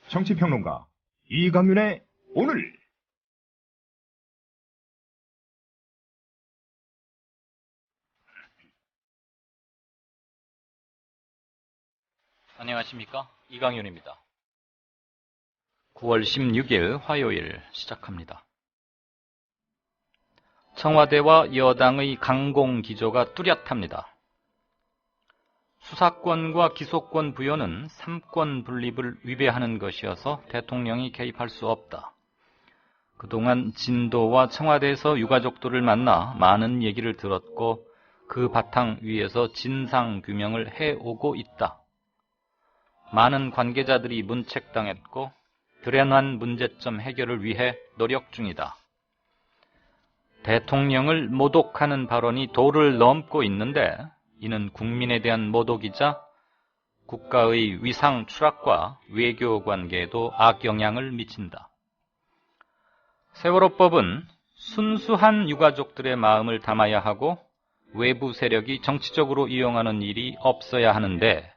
정치평론가 이강윤의 오늘. 안녕하십니까, 이강윤입니다. 9월 16일 화요일 시작합니다. 청와대와 여당의 강공기조가 뚜렷합니다. 수사권과 기소권 부여는 삼권 분립을 위배하는 것이어서 대통령이 개입할 수 없다. 그동안 진도와 청와대에서 유가족들을 만나 많은 얘기를 들었고 그 바탕 위에서 진상규명을 해오고 있다. 많은 관계자들이 문책당했고 드러난 문제점 해결을 위해 노력 중이다. 대통령을 모독하는 발언이 도를 넘고 있는데 이는 국민에 대한 모독이자 국가의 위상 추락과 외교 관계에도 악영향을 미친다. 세월호법은 순수한 유가족들의 마음을 담아야 하고 외부 세력이 정치적으로 이용하는 일이 없어야 하는데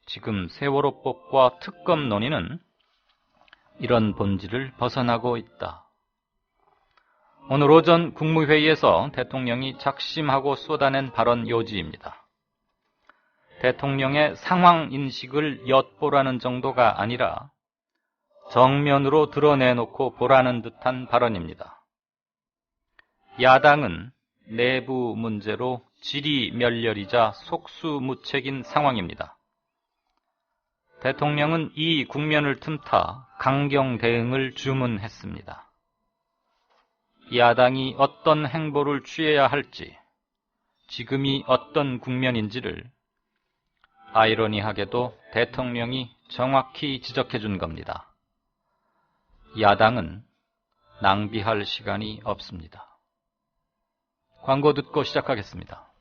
지금 세월호법과 특검 논의는 이런 본질을 벗어나고 있다. 오늘 오전 국무회의에서 대통령이 작심하고 쏟아낸 발언 요지입니다. 대통령의 상황인식을 엿보라는 정도가 아니라 정면으로 드러내놓고 보라는 듯한 발언입니다. 야당은 내부 문제로 지리멸렬이자 속수무책인 상황입니다. 대통령은 이 국면을 틈타 강경 대응을 주문했습니다. 야당이 어떤 행보를 취해야 할지, 지금이 어떤 국면인지를 아이러니하게도 대통령이 정확히 지적해 준 겁니다. 야당은 낭비할 시간이 없습니다. 광고 듣고 시작하겠습니다.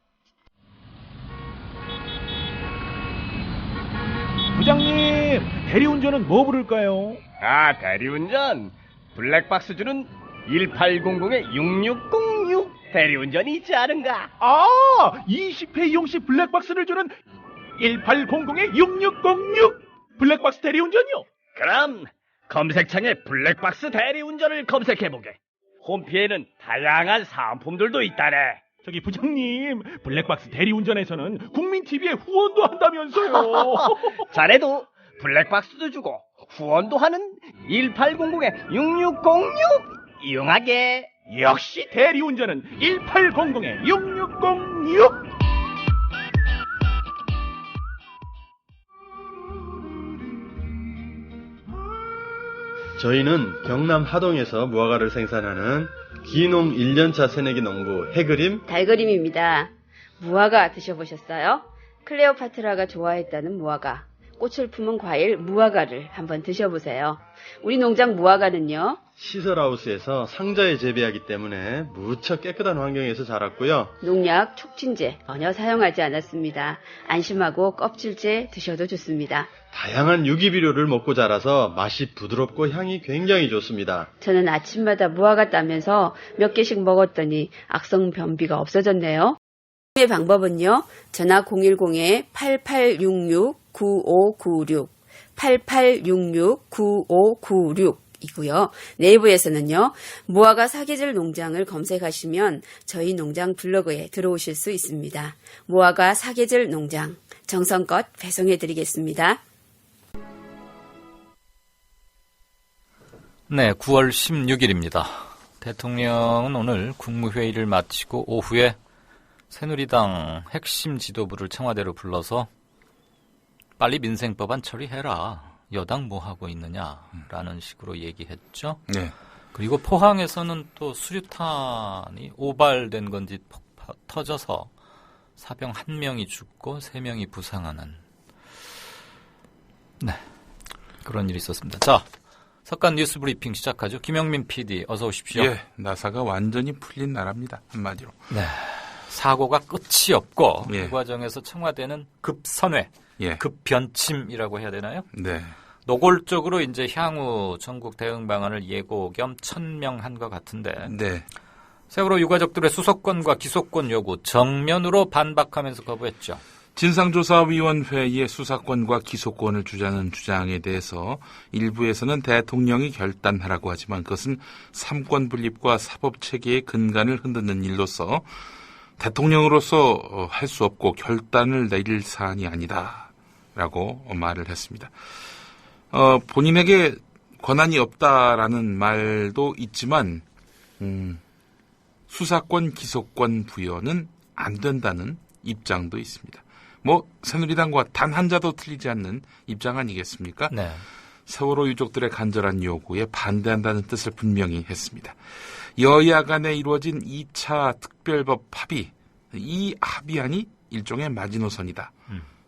부장님, 대리운전은 뭐 부를까요? 아, 대리운전. 블랙박스 주는 1800-6606 대리운전이 있지 않은가? 아, 20회 이용시 블랙박스를 주는 1800-6606 블랙박스 대리운전이요? 그럼 검색창에 블랙박스 대리운전을 검색해보게. 홈피에는 다양한 상품들도 있다네. 저기 부장님, 블랙박스 대리운전에서는 국민TV에 후원도 한다면서요. 자네도 블랙박스도 주고 후원도 하는 1800-6606 이용하게. 역시 대리운전은 1800-6606. 저희는 경남 하동에서 무화과를 생산하는 기농 1년차 새내기 농부 해그림, 달그림입니다. 무화과 드셔보셨어요? 클레오파트라가 좋아했다는 무화과, 꽃을 품은 과일 무화과를 한번 드셔보세요. 우리 농장 무화과는요, 시설하우스에서 상자에 재배하기 때문에 무척 깨끗한 환경에서 자랐고요. 농약, 촉진제 전혀 사용하지 않았습니다. 안심하고 껍질째 드셔도 좋습니다. 다양한 유기비료를 먹고 자라서 맛이 부드럽고 향이 굉장히 좋습니다. 저는 아침마다 무화과 따면서 몇 개씩 먹었더니 악성 변비가 없어졌네요. 의 방법은요, 전화 010-8866-9596, 8866-9596 이고요. 네이버에서는요, 무화과 사계절 농장을 검색하시면 저희 농장 블로그에 들어오실 수 있습니다. 무화과 사계절 농장 정성껏 배송해드리겠습니다. 네, 9월 16일입니다. 대통령은 오늘 국무회의를 마치고 오후에 새누리당 핵심 지도부를 청와대로 불러서 빨리 민생법안 처리해라. 여당 뭐 하고 있느냐라는 식으로 얘기했죠. 네. 그리고 포항에서는 또 수류탄이 오발된 건지 터져서 사병 1명이 죽고 3명이 부상하는 그런 일이 있었습니다. 자, 석간 뉴스 브리핑 시작하죠. 김영민 PD 어서 오십시오. 예, 나사가 완전히 풀린 나라입니다. 한마디로. 네. 사고가 끝이 없고 예. 그 과정에서 청와대는 급선회, 예. 급변침이라고 해야 되나요? 네. 노골적으로 이제 향후 전국 대응 방안을 예고 겸 천명한 것 같은데 네. 세월호 유가족들의 수사권과 기소권 요구 정면으로 반박하면서 거부했죠. 진상조사위원회의 수사권과 기소권을 주자는 주장에 대해서 일부에서는 대통령이 결단하라고 하지만 그것은 삼권 분립과 사법체계의 근간을 흔드는 일로서 대통령으로서 할 수 없고 결단을 내릴 사안이 아니다라고 말을 했습니다. 본인에게 권한이 없다라는 말도 있지만 수사권, 기소권 부여는 안 된다는 입장도 있습니다. 새누리당과 단 한 자도 틀리지 않는 입장 아니겠습니까? 네. 세월호 유족들의 간절한 요구에 반대한다는 뜻을 분명히 했습니다. 여야 간에 이루어진 2차 특별법 합의, 이 합의안이 일종의 마지노선이다.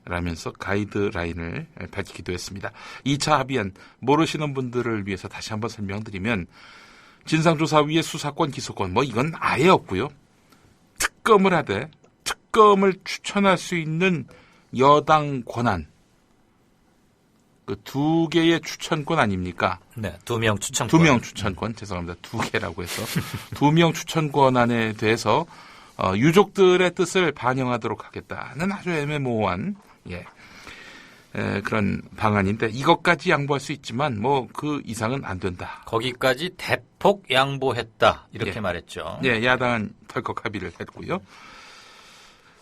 라면서 가이드라인을 밝히기도 했습니다. 2차 합의안 모르시는 분들을 위해서 다시 한번 설명드리면 진상조사위의 수사권, 기소권 이건 아예 없고요. 특검을 하되 특검을 추천할 수 있는 여당 권한, 그 두 개의 추천권 아닙니까? 네, 2명 추천권. 2명 추천권, 죄송합니다. 2개라고 해서 2명 추천 권한에 대해서 유족들의 뜻을 반영하도록 하겠다는 아주 애매모호한 그런 방안인데 이것까지 양보할 수 있지만 그 이상은 안 된다. 거기까지 대폭 양보했다 이렇게 말했죠. 네, 야당은 덜컥 합의를 했고요.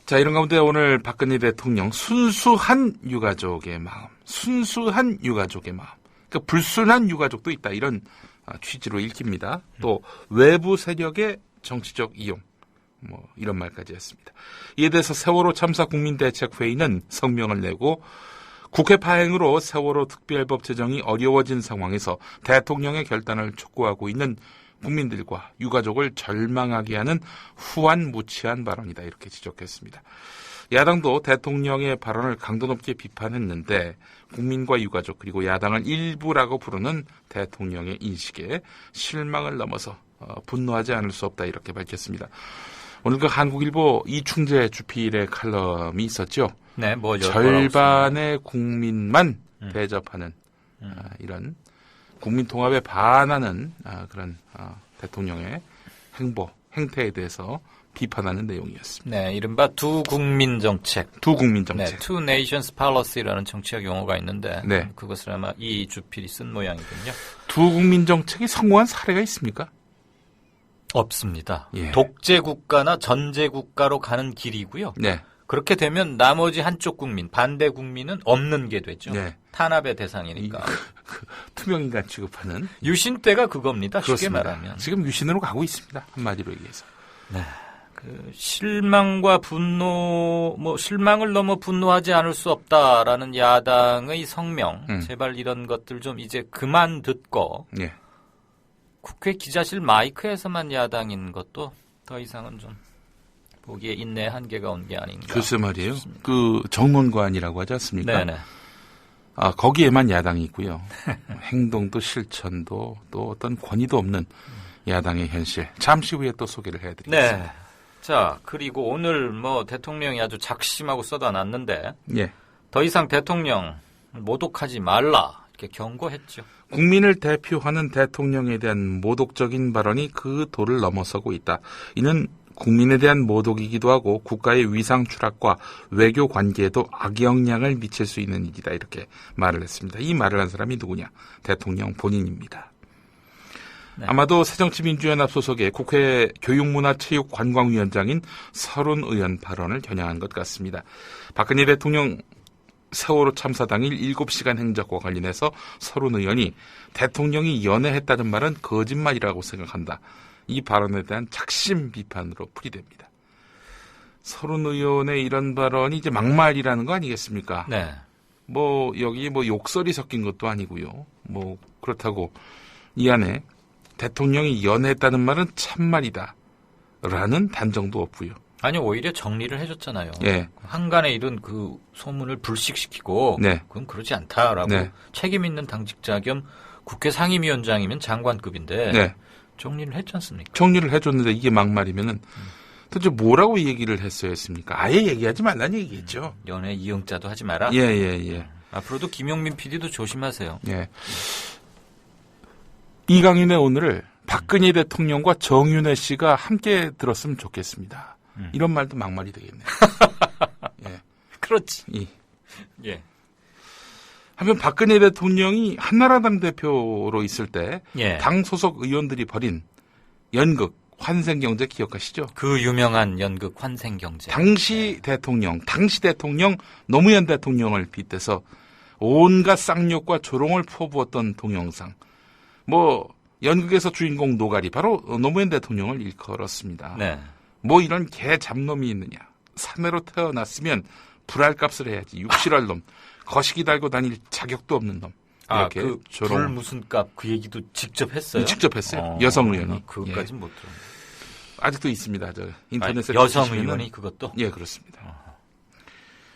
자, 이런 가운데 오늘 박근혜 대통령 순수한 유가족의 마음, 그러니까 불순한 유가족도 있다 이런 취지로 읽힙니다. 또 외부 세력의 정치적 이용 이런 말까지 했습니다. 이에 대해서 세월호 참사 국민대책회의는 성명을 내고 국회 파행으로 세월호 특별법 제정이 어려워진 상황에서 대통령의 결단을 촉구하고 있는 국민들과 유가족을 절망하게 하는 후안무치한 발언이다 이렇게 지적했습니다. 야당도 대통령의 발언을 강도 높게 비판했는데 국민과 유가족 그리고 야당을 일부라고 부르는 대통령의 인식에 실망을 넘어서 분노하지 않을 수 없다 이렇게 밝혔습니다. 오늘 그 한국일보 이충재 주필의 칼럼이 있었죠. 네, 뭐죠? 절반의 국민만 대접하는 이런 국민 통합에 반하는 그런 대통령의 행태에 대해서 비판하는 내용이었습니다. 네, 이른바 두 국민 정책. 네, Two Nations Policy라는 정치학 용어가 있는데 네. 그것을 아마 이 주필이 쓴 모양이군요. 두 국민 정책이 성공한 사례가 있습니까? 없습니다. 예. 독재 국가나 전제 국가로 가는 길이고요. 네. 그렇게 되면 나머지 한쪽 국민, 반대 국민은 없는 게 되죠. 네. 탄압의 대상이니까. 투명인간 취급하는. 유신 때가 그겁니다. 쉽게 그렇습니다. 말하면. 지금 유신으로 가고 있습니다. 한마디로 얘기해서. 네. 실망과 분노, 실망을 넘어 분노하지 않을 수 없다라는 야당의 성명. 제발 이런 것들 좀 이제 그만 듣고. 예. 국회 기자실 마이크에서만 야당인 것도 더 이상은 좀 보기에 인내의 한계가 온 게 아닌가. 글쎄 말이에요. 싶습니다. 그 정론관이라고 하지 않습니까? 네네. 거기에만 야당이 있고요. 행동도 실천도 또 어떤 권위도 없는 야당의 현실. 잠시 후에 또 소개를 해드리겠습니다. 네. 자, 그리고 오늘 대통령이 아주 작심하고 쏟아놨는데 예. 더 이상 대통령 모독하지 말라 이렇게 경고했죠. 국민을 대표하는 대통령에 대한 모독적인 발언이 그 도를 넘어서고 있다. 이는 국민에 대한 모독이기도 하고 국가의 위상 추락과 외교 관계에도 악영향을 미칠 수 있는 일이다. 이렇게 말을 했습니다. 이 말을 한 사람이 누구냐? 대통령 본인입니다. 네. 아마도 새정치민주연합 소속의 국회 교육문화체육관광위원장인 서른 의원 발언을 겨냥한 것 같습니다. 박근혜 대통령 세월호 참사 당일 7시간 행적과 관련해서 서른 의원이 대통령이 연애했다는 말은 거짓말이라고 생각한다. 이 발언에 대한 작심 비판으로 풀이됩니다. 서른 의원의 이런 발언이 이제 막말이라는 거 아니겠습니까? 네. 여기 욕설이 섞인 것도 아니고요. 그렇다고 이 안에 대통령이 연애했다는 말은 참말이다. 라는 단정도 없고요. 아니, 오히려 정리를 해줬잖아요. 예. 한간에 이른 그 소문을 불식시키고, 네. 그건 그러지 않다라고 네. 책임 있는 당직자 겸 국회 상임위원장이면 장관급인데, 네. 정리를 했지 않습니까? 정리를 해줬는데 이게 막말이면은 도대체 뭐라고 얘기를 했어야 했습니까? 아예 얘기하지 말라는 얘기겠죠. 연애 이응자도 하지 마라? 예. 앞으로도 김용민 PD도 조심하세요. 예. 이강인의 오늘을 박근혜 대통령과 정윤회 씨가 함께 들었으면 좋겠습니다. 이런 말도 막말이 되겠네요. 예. 그렇지. 예. 한편 박근혜 대통령이 한나라당 대표로 있을 때 예. 당 소속 의원들이 벌인 연극 환생경제 기억하시죠? 그 유명한 연극 환생경제. 당시 대통령 노무현 대통령을 빗대서 온갖 쌍욕과 조롱을 퍼부었던 동영상. 연극에서 주인공 노가리 바로 노무현 대통령을 일컬었습니다. 네. 이런 개 잡놈이 있느냐. 사내로 태어났으면 불알값을 해야지. 육실할 놈. 거시기 달고 다닐 자격도 없는 놈. 이렇게 불 무슨 값 그 얘기도 직접 했어요? 직접 했어요. 여성 의원이. 그것까진 못 들었네. 아직도 있습니다. 인터넷에 여성 보시면은. 의원이 그것도? 예, 그렇습니다.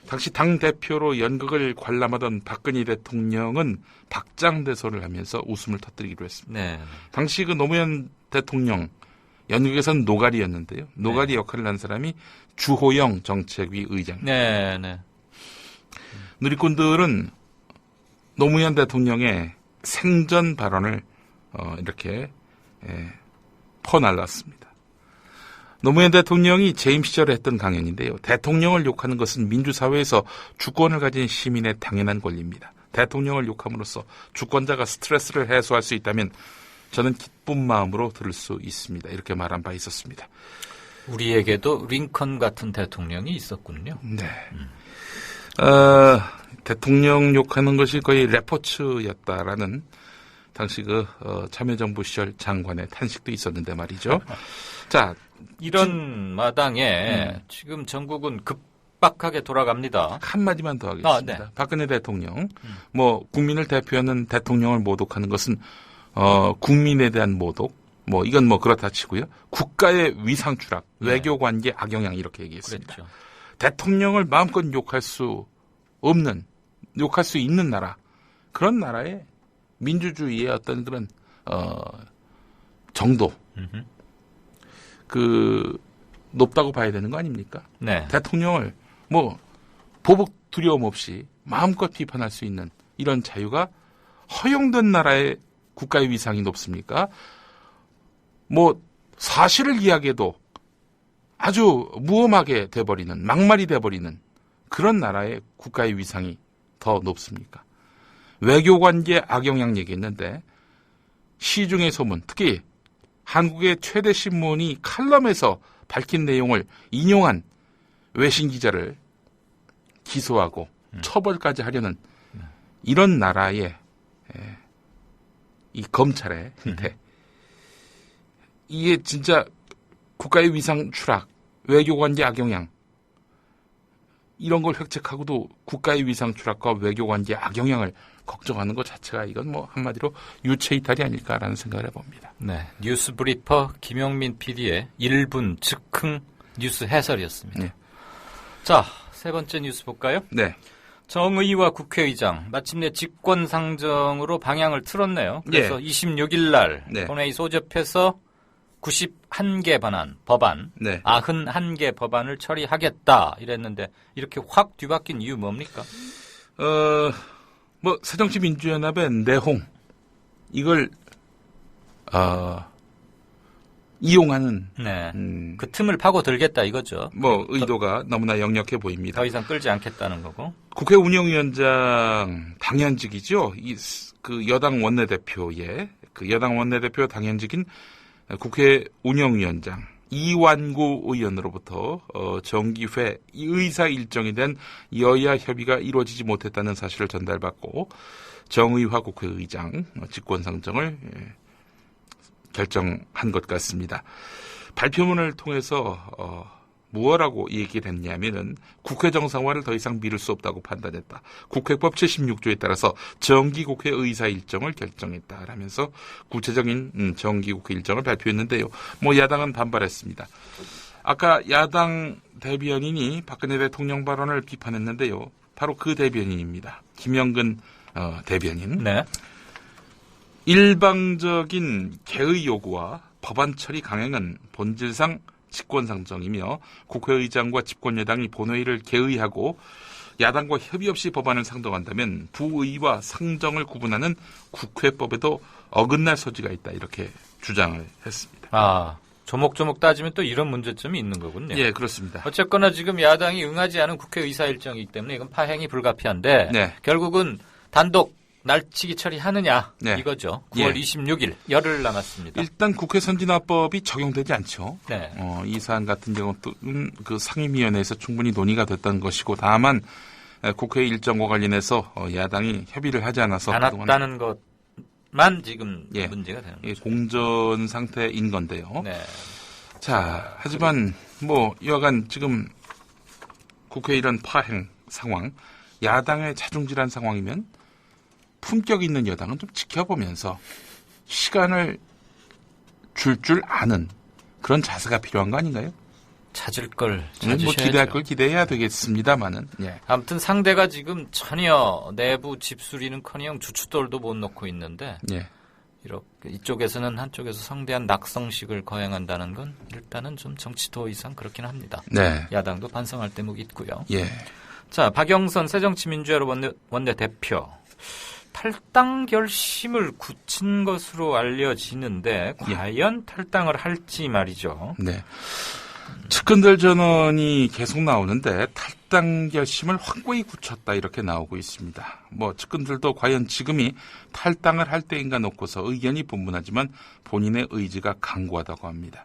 당시 당 대표로 연극을 관람하던 박근혜 대통령은 박장대소를 하면서 웃음을 터뜨리기로 했습니다. 네. 당시 그 노무현 대통령 연극에서는 노가리였는데요. 노가리 역할을 한 사람이 주호영 정책위 의장. 네. 누리꾼들은 노무현 대통령의 생전 발언을 이렇게 퍼날랐습니다. 노무현 대통령이 재임 시절에 했던 강연인데요. 대통령을 욕하는 것은 민주사회에서 주권을 가진 시민의 당연한 권리입니다. 대통령을 욕함으로써 주권자가 스트레스를 해소할 수 있다면 저는 기쁜 마음으로 들을 수 있습니다. 이렇게 말한 바 있었습니다. 우리에게도 링컨 같은 대통령이 있었군요. 네. 대통령 욕하는 것이 거의 레포츠였다라는 당시 참여정부 시절 장관의 탄식도 있었는데 말이죠. 자, 이런 마당에 지금 전국은 급박하게 돌아갑니다. 한마디만 더 하겠습니다. 네. 박근혜 대통령, 국민을 대표하는 대통령을 모독하는 것은 국민에 대한 모독, 이건 그렇다 치고요. 국가의 위상 추락, 외교 관계 악영향 이렇게 얘기했습니다. 그렇죠. 대통령을 마음껏 욕할 수 있는 나라, 그런 나라의 민주주의의 어떤 그런 정도, 높다고 봐야 되는 거 아닙니까? 네. 대통령을 보복 두려움 없이 마음껏 비판할 수 있는 이런 자유가 허용된 나라의 국가의 위상이 높습니까? 사실을 이야기해도 아주 무엄하게 돼버리는, 막말이 돼버리는 그런 나라의 국가의 위상이 더 높습니까? 외교관계 악영향 얘기했는데 시중의 소문, 특히 한국의 최대 신문이 칼럼에서 밝힌 내용을 인용한 외신 기자를 기소하고 처벌까지 하려는 이런 나라의 이 검찰의 행태. 이게 진짜 국가의 위상 추락, 외교관계 악영향 이런 걸 획책하고도 국가의 위상 추락과 외교관계 악영향을 걱정하는 것 자체가 이건 한마디로 유체이탈이 아닐까라는 생각을 해봅니다. 네, 뉴스 브리퍼 김영민 PD의 1분 즉흥 뉴스 해설이었습니다. 네. 자, 세 번째 뉴스 볼까요? 네. 정의와 국회의장 마침내 직권상정으로 방향을 틀었네요. 그래서 네. 26일 날 네. 본회의 소집해서 91개 법안, 네. 91개 법안을 처리하겠다 이랬는데 이렇게 확 뒤바뀐 이유 뭡니까? 새정치민주연합의 내홍 이걸 이용하는 네. 그 틈을 파고들겠다 이거죠. 의도가 너무나 역력해 보입니다. 더 이상 끌지 않겠다는 거고. 국회 운영위원장 당연직이죠. 여당 원내대표의 여당 원내대표 당연직인 국회 운영위원장 이완구 의원으로부터 정기회 의사 일정에 대한 여야 협의가 이루어지지 못했다는 사실을 전달받고 정의화 국회의장 직권상정을 결정한 것 같습니다. 발표문을 통해서 무엇라고 얘기를 했냐면은 국회 정상화를 더 이상 미룰 수 없다고 판단했다. 국회법 76조에 따라서 정기국회 의사 일정을 결정했다라면서 구체적인 정기국회 일정을 발표했는데요. 야당은 반발했습니다. 아까 야당 대변인이 박근혜 대통령 발언을 비판했는데요. 바로 그 대변인입니다. 김영근 대변인. 네. 일방적인 개의 요구와 법안 처리 강행은 본질상 직권상정이며 국회의장과 집권여당이 본회의를 개의하고 야당과 협의 없이 법안을 상정한다면 부의와 상정을 구분하는 국회법에도 어긋날 소지가 있다 이렇게 주장을 했습니다. 조목조목 따지면 또 이런 문제점이 있는 거군요. 예, 그렇습니다. 어쨌거나 지금 야당이 응하지 않은 국회 의사 일정이기 때문에 이건 파행이 불가피한데 네. 결국은 단독 날치기 처리하느냐 네. 이거죠. 9월 예. 26일 열흘 남았습니다. 일단 국회 선진화법이 적용되지 않죠. 네. 이 사안 같은 경우는 그 상임위원회에서 충분히 논의가 됐던 것이고 다만 국회 일정과 관련해서 야당이 협의를 하지 않아서 안 왔다는 것만 지금 예. 문제가 되는 예, 거죠. 공전 상태인 건데요. 네. 자, 하지만 뭐 여하간 지금 국회 이런 파행 상황, 야당의 자중질환 상황이면 품격 있는 여당은 좀 지켜보면서 시간을 줄 아는 그런 자세가 필요한 거 아닌가요? 찾을 걸 뭐 찾으셔야죠. 기대할 걸 기대해야 되겠습니다만은. 예. 아무튼 상대가 지금 전혀 내부 집수리는커녕 주춧돌도 못 놓고 있는데 예. 이렇게 이쪽에서는 한쪽에서 성대한 낙성식을 거행한다는 건 일단은 좀 정치도 이상 그렇긴 합니다. 네. 야당도 반성할 대목이 있고요. 예. 자, 박영선 새정치민주연합 원내대표 탈당 결심을 굳힌 것으로 알려지는데 과연 탈당을 할지 말이죠. 네. 측근들 전언이 계속 나오는데 탈당 결심을 확고히 굳혔다 이렇게 나오고 있습니다. 뭐 측근들도 과연 지금이 탈당을 할 때인가 놓고서 의견이 분분하지만 본인의 의지가 강고하다고 합니다.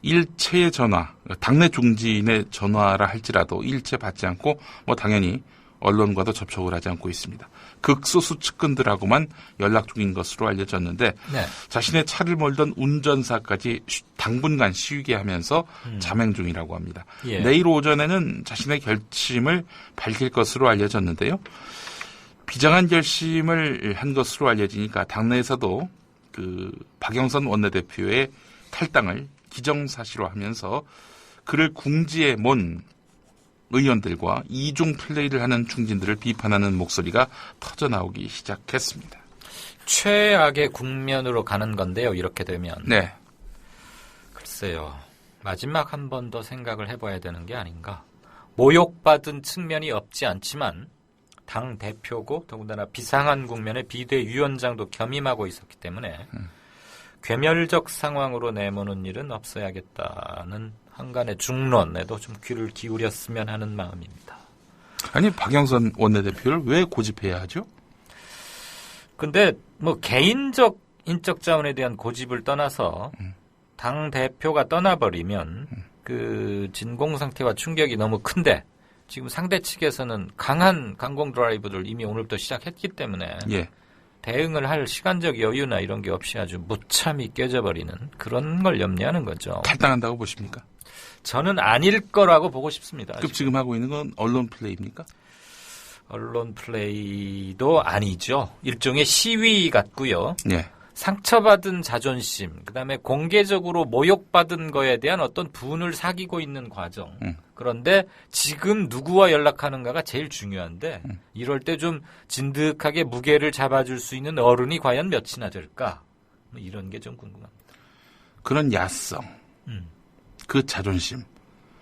일체의 전화, 당내 중진의 전화라 할지라도 일체 받지 않고 뭐 당연히 언론과도 접촉을 하지 않고 있습니다. 극소수 측근들하고만 연락 중인 것으로 알려졌는데 네. 자신의 차를 몰던 운전사까지 당분간 쉬게 하면서 자맹 중이라고 합니다. 예. 내일 오전에는 자신의 결심을 밝힐 것으로 알려졌는데요. 비장한 결심을 한 것으로 알려지니까 당내에서도 그 박영선 원내대표의 탈당을 기정사실화하면서 그를 궁지에 몬 의원들과 이중 플레이를 하는 중진들을 비판하는 목소리가 터져나오기 시작했습니다. 최악의 국면으로 가는 건데요. 이렇게 되면. 네. 글쎄요. 마지막 한 번 더 생각을 해봐야 되는 게 아닌가. 모욕받은 측면이 없지 않지만 당 대표고 더군다나 비상한 국면에 비대위원장도 겸임하고 있었기 때문에 괴멸적 상황으로 내모는 일은 없어야겠다는 한간의 중론에도 좀 귀를 기울였으면 하는 마음입니다. 아니 박영선 원내대표를 왜 고집해야 하죠? 근데 뭐 개인적 인적 자원에 대한 고집을 떠나서 당 대표가 떠나버리면 그 진공 상태와 충격이 너무 큰데 지금 상대 측에서는 강한 강공 드라이브를 이미 오늘부터 시작했기 때문에 예. 대응을 할 시간적 여유나 이런 게 없이 아주 무참히 깨져버리는 그런 걸 염려하는 거죠. 탈당한다고 보십니까? 저는 아닐 거라고 보고 싶습니다. 그럼 지금 하고 있는 건 언론 플레이입니까? 언론 플레이도 아니죠. 일종의 시위 같고요. 예. 상처받은 자존심, 그다음에 공개적으로 모욕받은 거에 대한 어떤 분을 사귀고 있는 과정. 그런데 지금 누구와 연락하는가가 제일 중요한데 이럴 때 좀 진득하게 무게를 잡아줄 수 있는 어른이 과연 몇이나 될까? 뭐 이런 게 좀 궁금합니다. 그런 야성, 그 자존심,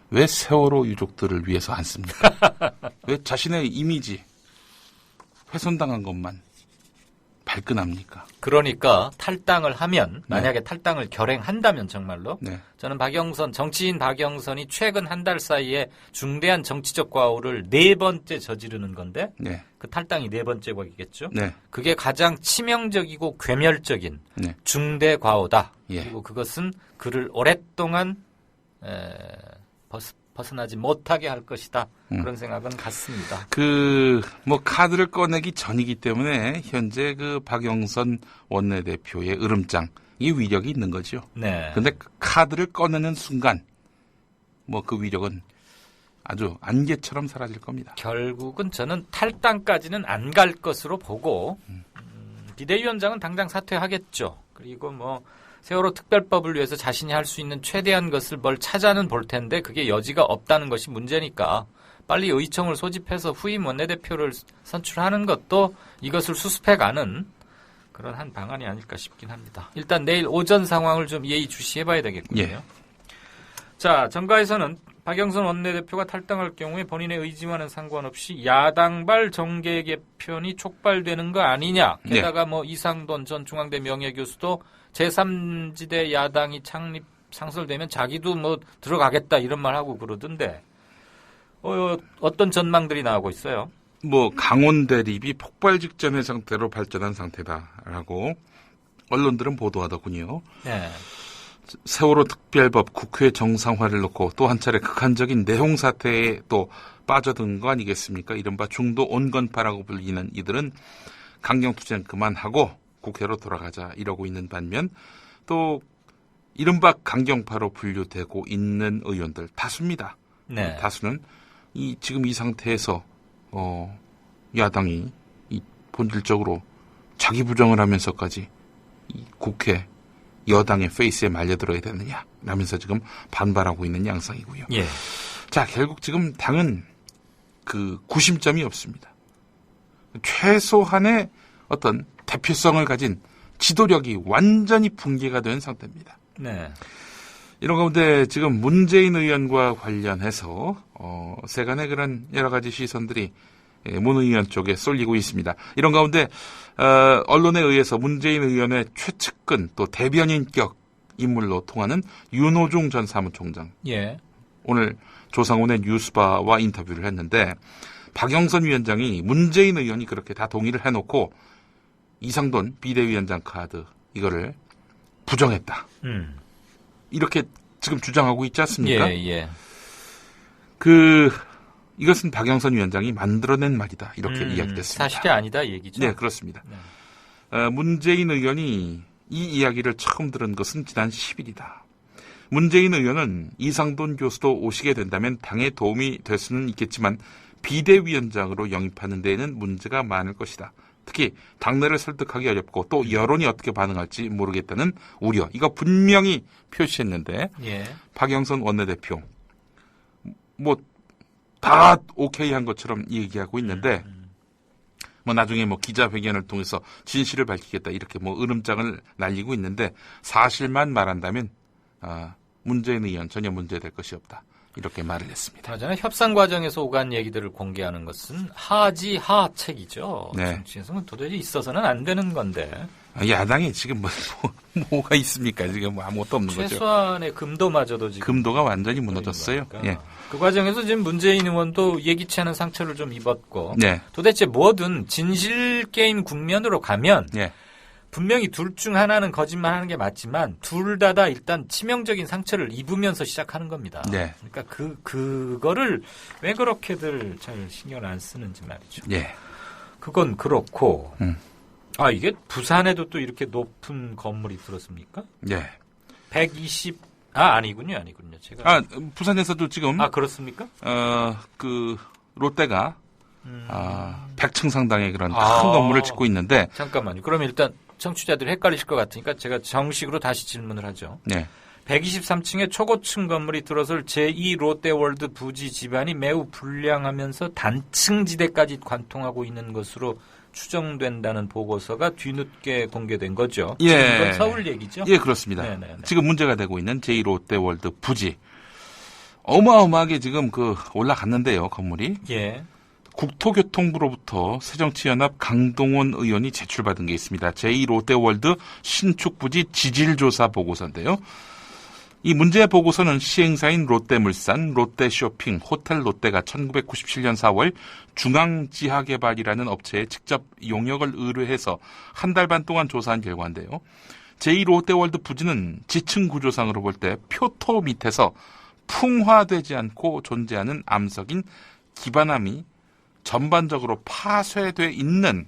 왜 세월호 유족들을 위해서 안 씁니까? 왜 자신의 이미지 훼손당한 것만 발끈합니까? 그러니까 탈당을 하면 만약에 탈당을 결행한다면 정말로 네. 저는 정치인 박영선이 최근 한 달 사이에 중대한 정치적 과오를 4번째 저지르는 건데 네. 그 탈당이 4번째 과기겠죠. 네. 그게 가장 치명적이고 괴멸적인 네. 중대 과오다. 예. 그리고 그것은 그를 오랫동안 벗어나지 못하게 할 것이다. 그런 생각은 같습니다. 뭐 카드를 꺼내기 전이기 때문에 현재 그 박영선 원내대표의 으름장 이 위력이 있는 거죠. 네. 근데 그 카드를 꺼내는 순간 뭐 그 위력은 아주 안개처럼 사라질 겁니다. 결국은 저는 탈당까지는 안 갈 것으로 보고 비대위원장은 당장 사퇴하겠죠. 그리고 뭐 세월호 특별법을 위해서 자신이 할 수 있는 최대한 것을 뭘 찾아는 볼 텐데 그게 여지가 없다는 것이 문제니까 빨리 의총을 소집해서 후임 원내대표를 선출하는 것도 이것을 수습해가는 그런 한 방안이 아닐까 싶긴 합니다. 일단 내일 오전 상황을 좀 예의주시해봐야 되겠군요. 예. 자, 정가에서는 박영선 원내대표가 탈당할 경우에 본인의 의지와는 상관없이 야당발 정계 개편이 촉발되는 거 아니냐. 게다가 뭐 이상돈 전 중앙대 명예교수도 제3지대 야당이 창립 상설되면 자기도 뭐 들어가겠다 이런 말 하고 그러던데 어떤 전망들이 나오고 있어요? 뭐 강원 대립이 폭발 직전의 상태로 발전한 상태다라고 언론들은 보도하더군요. 네. 세월호 특별법 국회 정상화를 놓고 또 한 차례 극한적인 내홍 사태에 또 빠져든 거 아니겠습니까? 이른바 중도 온건파라고 불리는 이들은 강경투쟁 그만하고 국회로 돌아가자 이러고 있는 반면 또 이른바 강경파로 분류되고 있는 의원들 다수입니다. 네. 다수는 지금 이 상태에서 야당이 본질적으로 자기 부정을 하면서까지 이 국회 여당의 페이스에 말려들어야 되느냐 라면서 지금 반발하고 있는 양상이고요. 예. 자, 결국 지금 당은 그 구심점이 없습니다. 최소한의 어떤 대표성을 가진 지도력이 완전히 붕괴가 된 상태입니다. 네. 이런 가운데 지금 문재인 의원과 관련해서 세간의 그런 여러 가지 시선들이 문 의원 쪽에 쏠리고 있습니다. 이런 가운데 언론에 의해서 문재인 의원의 최측근 또 대변인격 인물로 통하는 윤호중 전 사무총장 예. 오늘 조상훈의 뉴스바와 인터뷰를 했는데 박영선 위원장이 문재인 의원이 그렇게 다 동의를 해놓고 이상돈 비대위원장 카드 이거를 부정했다. 이렇게 지금 주장하고 있지 않습니까? 예, 예. 이것은 박영선 위원장이 만들어낸 말이다. 이렇게 이야기됐습니다. 사실이 아니다 이 얘기죠. 네, 그렇습니다. 네. 문재인 의원이 이 이야기를 처음 들은 것은 지난 10일이다. 문재인 의원은 이상돈 교수도 오시게 된다면 당에 도움이 될 수는 있겠지만 비대위원장으로 영입하는 데에는 문제가 많을 것이다. 특히 당내를 설득하기 어렵고 또 여론이 어떻게 반응할지 모르겠다는 우려. 이거 분명히 표시했는데 예. 박영선 원내대표 뭐 다 오케이 한 것처럼 얘기하고 있는데 뭐 나중에 뭐 기자회견을 통해서 진실을 밝히겠다 이렇게 뭐 으름장을 날리고 있는데 사실만 말한다면 문재인 의원 전혀 문제될 것이 없다. 이렇게 말을 했습니다. 맞아요. 협상 과정에서 오간 얘기들을 공개하는 것은 하지하책이죠. 네. 정치에서는 도저히 있어서는 안 되는 건데. 야당이 지금 뭐가 있습니까? 지금 뭐 아무것도 없는 거죠. 최소한의 금도마저도 지금 금도가 완전히 무너졌어요. 예. 그 과정에서 지금 문재인 의원도 예기치 않은 상처를 좀 입었고 네. 도대체 뭐든 진실 게임 국면으로 가면 예. 분명히 둘 중 하나는 거짓말하는 게 맞지만 둘 다 일단 치명적인 상처를 입으면서 시작하는 겁니다. 네. 그러니까 그거를 왜 그렇게들 잘 신경을 안 쓰는지 말이죠. 예. 그건 그렇고 이게 부산에도 또 이렇게 높은 건물이 들었습니까? 예. 120 아니군요. 제가 부산에서도 지금 그렇습니까? 롯데가 100층 상당의 그런 큰 건물을 짓고 있는데 잠깐만요. 그러면 일단 청취자들이 헷갈리실 것 같으니까 제가 정식으로 다시 질문을 하죠. 네. 123층의 초고층 건물이 들어설 제2 롯데월드 부지 지반이 매우 불량하면서 단층지대까지 관통하고 있는 것으로 추정된다는 보고서가 뒤늦게 공개된 거죠. 예. 지금 이건 서울 얘기죠? 예, 그렇습니다. 네네네. 지금 문제가 되고 있는 제2 롯데월드 부지. 어마어마하게 지금 올라갔는데요, 건물이. 예. 국토교통부로부터 새정치연합 강동원 의원이 제출받은 게 있습니다. 제2 롯데월드 신축 부지 지질조사 보고서인데요. 이 문제 보고서는 시행사인 롯데물산, 롯데쇼핑, 호텔 롯데가 1997년 4월 중앙지하개발이라는 업체에 직접 용역을 의뢰해서 한 달 반 동안 조사한 결과인데요. 제2 롯데월드 부지는 지층 구조상으로 볼 때 표토 밑에서 풍화되지 않고 존재하는 암석인 기반암이 전반적으로 파쇄돼 있는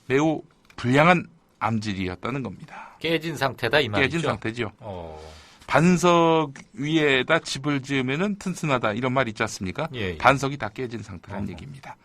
매우 불량한 암질이었다는 겁니다. 깨진 상태다 이 말이죠? 깨진 상태죠. 반석 위에다 집을 지으면은 튼튼하다 이런 말 있지 않습니까? 예. 반석이 다 깨진 상태라는 얘기입니다.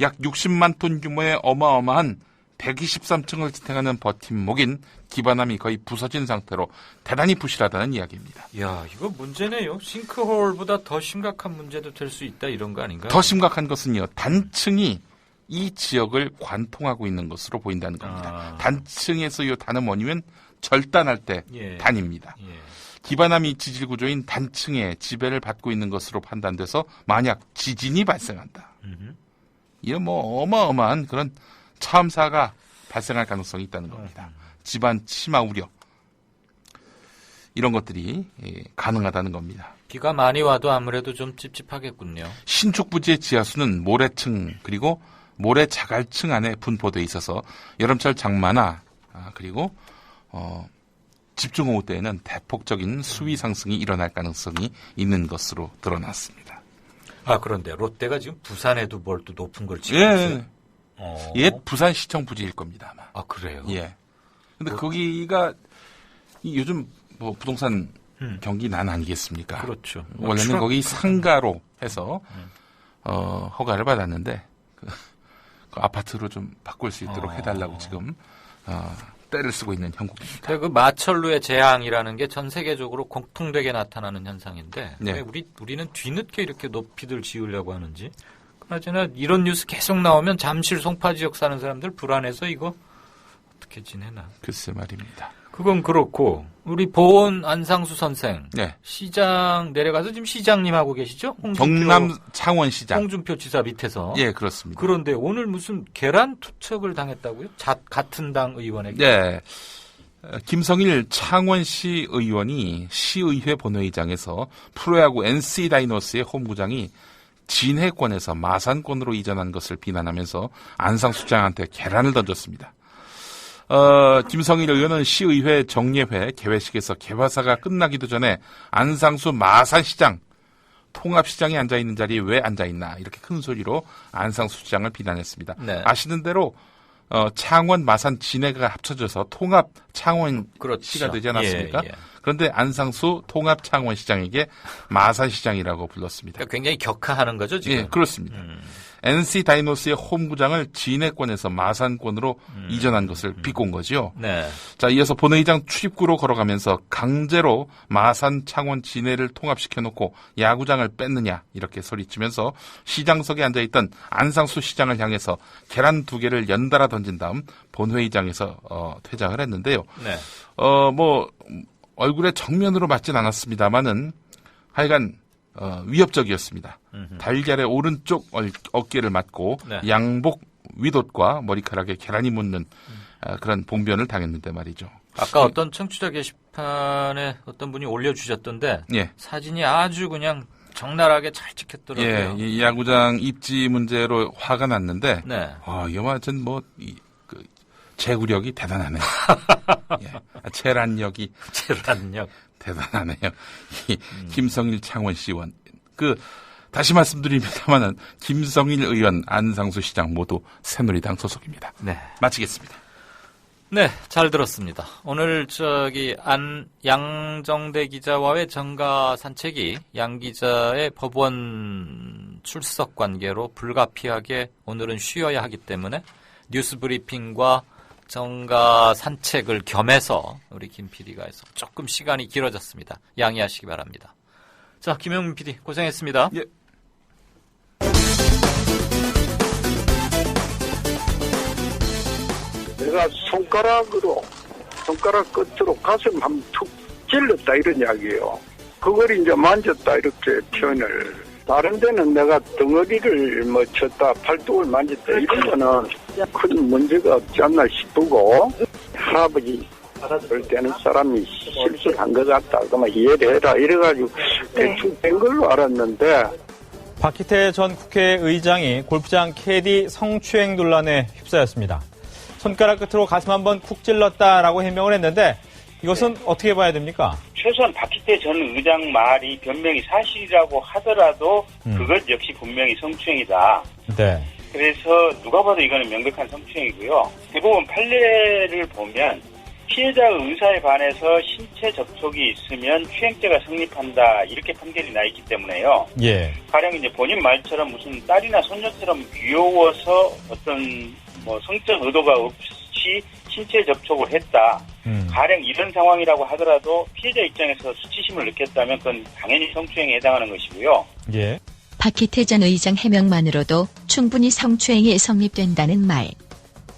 약 60만 톤 규모의 어마어마한 123층을 지탱하는 버팀목인 기반암이 거의 부서진 상태로 대단히 부실하다는 이야기입니다. 이야, 이거 문제네요. 싱크홀보다 더 심각한 문제도 될 수 있다 이런 거 아닌가요? 더 심각한 것은요. 단층이 이 지역을 관통하고 있는 것으로 보인다는 겁니다. 단층에서 이 단은 뭐냐면 절단할 때 단입니다. 예. 기반암이 지질 구조인 단층에 지배를 받고 있는 것으로 판단돼서 만약 지진이 발생한다. 이게 뭐 어마어마한 그런 참사가 발생할 가능성이 있다는 겁니다. 집안 침하 우려. 이런 것들이 가능하다는 겁니다. 비가 많이 와도 아무래도 좀 찝찝하겠군요. 신축 부지의 지하수는 모래층 그리고 모래 자갈층 안에 분포되어 있어서 여름철 장마나 그리고 집중호우 때에는 대폭적인 수위 상승이 일어날 가능성이 있는 것으로 드러났습니다. 그런데 롯데가 지금 부산에도 뭘 또 높은 걸 지고 있어요? 옛 부산시청 부지일 겁니다, 아마. 그래요? 예. 근데 거기가 요즘 뭐 부동산 경기 난 아니겠습니까? 그렇죠. 원래는 거기 상가로 해서 허가를 받았는데 그 아파트로 좀 바꿀 수 있도록 해달라고 지금 때를 쓰고 있는 형국입니다. 그 마철루의 재앙이라는 게 전 세계적으로 공통되게 나타나는 현상인데 네. 왜 우리는 뒤늦게 이렇게 높이들 지으려고 하는지. 그나저나 이런 뉴스 계속 나오면 잠실 송파 지역 사는 사람들 불안해서 이거 어떻게 지내나. 글쎄 말입니다. 그건 그렇고 우리 보은 안상수 선생 네. 시장 내려가서 지금 시장님 하고 계시죠? 경남 창원시장. 홍준표 지사 밑에서. 예, 그렇습니다. 그런데 오늘 무슨 계란 투척을 당했다고요? 같은 당 의원에게? 네. 김성일 창원시 의원이 시의회 본회의장에서 프로야구 NC 다이노스의 홈구장이 진해권에서 마산권으로 이전한 것을 비난하면서 안상수 장한테 계란을 던졌습니다. 김성일 의원은 시의회 정례회 개회식에서 개화사가 끝나기도 전에 안상수 마산시장 통합시장에 앉아있는 자리에 왜 앉아있나 이렇게 큰 소리로 안상수 시장을 비난했습니다. 네. 아시는 대로 창원, 마산, 진해가 합쳐져서 통합 창원시가 그렇죠. 되지 않았습니까? 예. 그런데 안상수 통합 창원시장에게 마산시장이라고 불렀습니다. 그러니까 굉장히 격하하는 거죠, 지금? 예, 그렇습니다. NC 다이노스의 홈구장을 진해권에서 마산권으로 이전한 것을 비꼰 거죠. 네. 자, 이어서 본회의장 출입구로 걸어가면서 강제로 마산, 창원, 진해를 통합시켜놓고 야구장을 뺐느냐 이렇게 소리치면서 시장석에 앉아있던 안상수 시장을 향해서 계란 2개를 연달아 던진 다음 본회의장에서 퇴장을 했는데요. 네. 뭐 얼굴에 정면으로 맞진 않았습니다만은 하여간 위협적이었습니다. 달걀의 오른쪽 어깨를 맞고 네. 양복 위옷과 머리카락에 계란이 묻는 그런 봉변을 당했는데 말이죠. 아까 어떤 청취자 게시판에 어떤 분이 올려주셨던데 예. 사진이 아주 그냥 적나라하게 잘 찍혔더라고요. 예, 이 야구장 입지 문제로 화가 났는데, 네. 여하튼 제구력이 대단하네요. 예, 체란력이 재란력. 대단하네요. 이 김성일 창원시 의원. 다시 말씀드립니다만은 김성일 의원, 안상수 시장 모두 새누리당 소속입니다. 네. 마치겠습니다. 네, 잘 들었습니다. 오늘 양정대 기자와의 정가 산책이 양 기자의 법원 출석 관계로 불가피하게 오늘은 쉬어야 하기 때문에 뉴스 브리핑과 정가 산책을 겸해서 우리 김 PD가 해서 조금 시간이 길어졌습니다. 양해하시기 바랍니다. 자, 김영민 PD 고생했습니다. 예. 내가 손가락 끝으로 가슴 한번 툭 찔렀다 이런 이야기예요. 그걸 이제 만졌다 이렇게 표현을. 다른 데는 내가 덩어리를 쳤다 팔뚝을 만졌다 이런 거는 큰 문제가 없지 않나 싶고 할아버지 그럴 때는 사람이 실수를 한 것 같다. 그러면 이해를 해라 이래가지고 대충 된 걸로 알았는데 박희태 전 국회의장이 골프장 캐디 성추행 논란에 휩싸였습니다. 손가락 끝으로 가슴 한번 쿡 찔렀다라고 해명을 했는데 이것은 어떻게 봐야 됩니까? 최소한 박희태 전 의장 말이 변명이 사실이라고 하더라도 그것 역시 분명히 성추행이다. 네. 그래서 누가 봐도 이거는 명백한 성추행이고요. 대법원 판례를 보면 피해자 의사에 반해서 신체 접촉이 있으면 추행죄가 성립한다 이렇게 판결이 나 있기 때문에요. 예. 가령 이제 본인 말처럼 무슨 딸이나 손녀처럼 귀여워서 어떤 성적 의도가 없이 신체 접촉을 했다. 가령 이런 상황이라고 하더라도 피해자 입장에서 수치심을 느꼈다면 그건 당연히 성추행에 해당하는 것이고요. 예. 박희태 전 의장 해명만으로도 충분히 성추행이 성립된다는 말.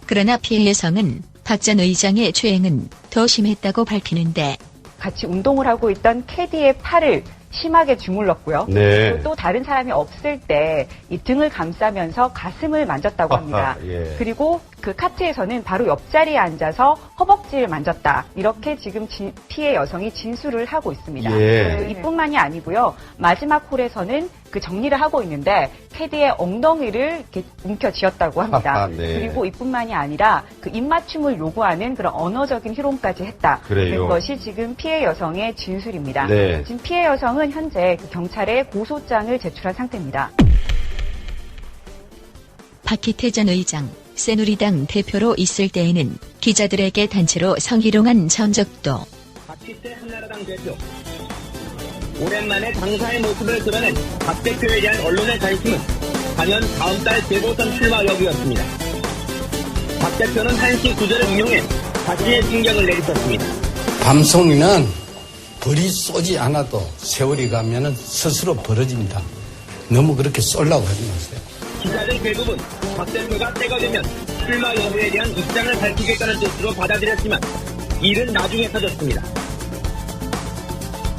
그러나 피해 여성은 박 전 의장의 추행은 더 심했다고 밝히는데 같이 운동을 하고 있던 캐디의 팔을 심하게 주물렀고요. 네. 그리고 또 다른 사람이 없을 때 이 등을 감싸면서 가슴을 만졌다고 합니다. 예. 그리고 그 카트에서는 바로 옆자리에 앉아서 허벅지를 만졌다. 이렇게 지금 피해 여성이 진술을 하고 있습니다. 예. 이뿐만이 아니고요. 마지막 홀에서는 그 정리를 하고 있는데 캐디의 엉덩이를 이렇게 움켜쥐었다고 합니다. 네. 그리고 이뿐만이 아니라 그 입맞춤을 요구하는 그런 언어적인 희롱까지 했다. 그래요. 는 것이 지금 피해 여성의 진술입니다. 네. 지금 피해 여성은 현재 그 경찰에 고소장을 제출한 상태입니다. 박희태 전 의장, 새누리당 대표로 있을 때에는 기자들에게 단체로 성희롱한 전적도. 박희태 한나라당 대표. 오랜만에 당사의 모습을 드러낸 박 대표에 대한 언론의 관심은 단연 다음 달 재보선 출마 여부였습니다. 박 대표는 한시 구절을 인용해 자신의 진경을 내리쳤습니다. 밤송이는 벌이 쏘지 않아도 세월이 가면은 스스로 벌어집니다. 너무 그렇게 쏠라고 하지 마세요. 기자들 대부분 박 대표가 때가 되면 출마 여부에 대한 입장을 밝히겠다는 뜻으로 받아들였지만 일은 나중에 터졌습니다.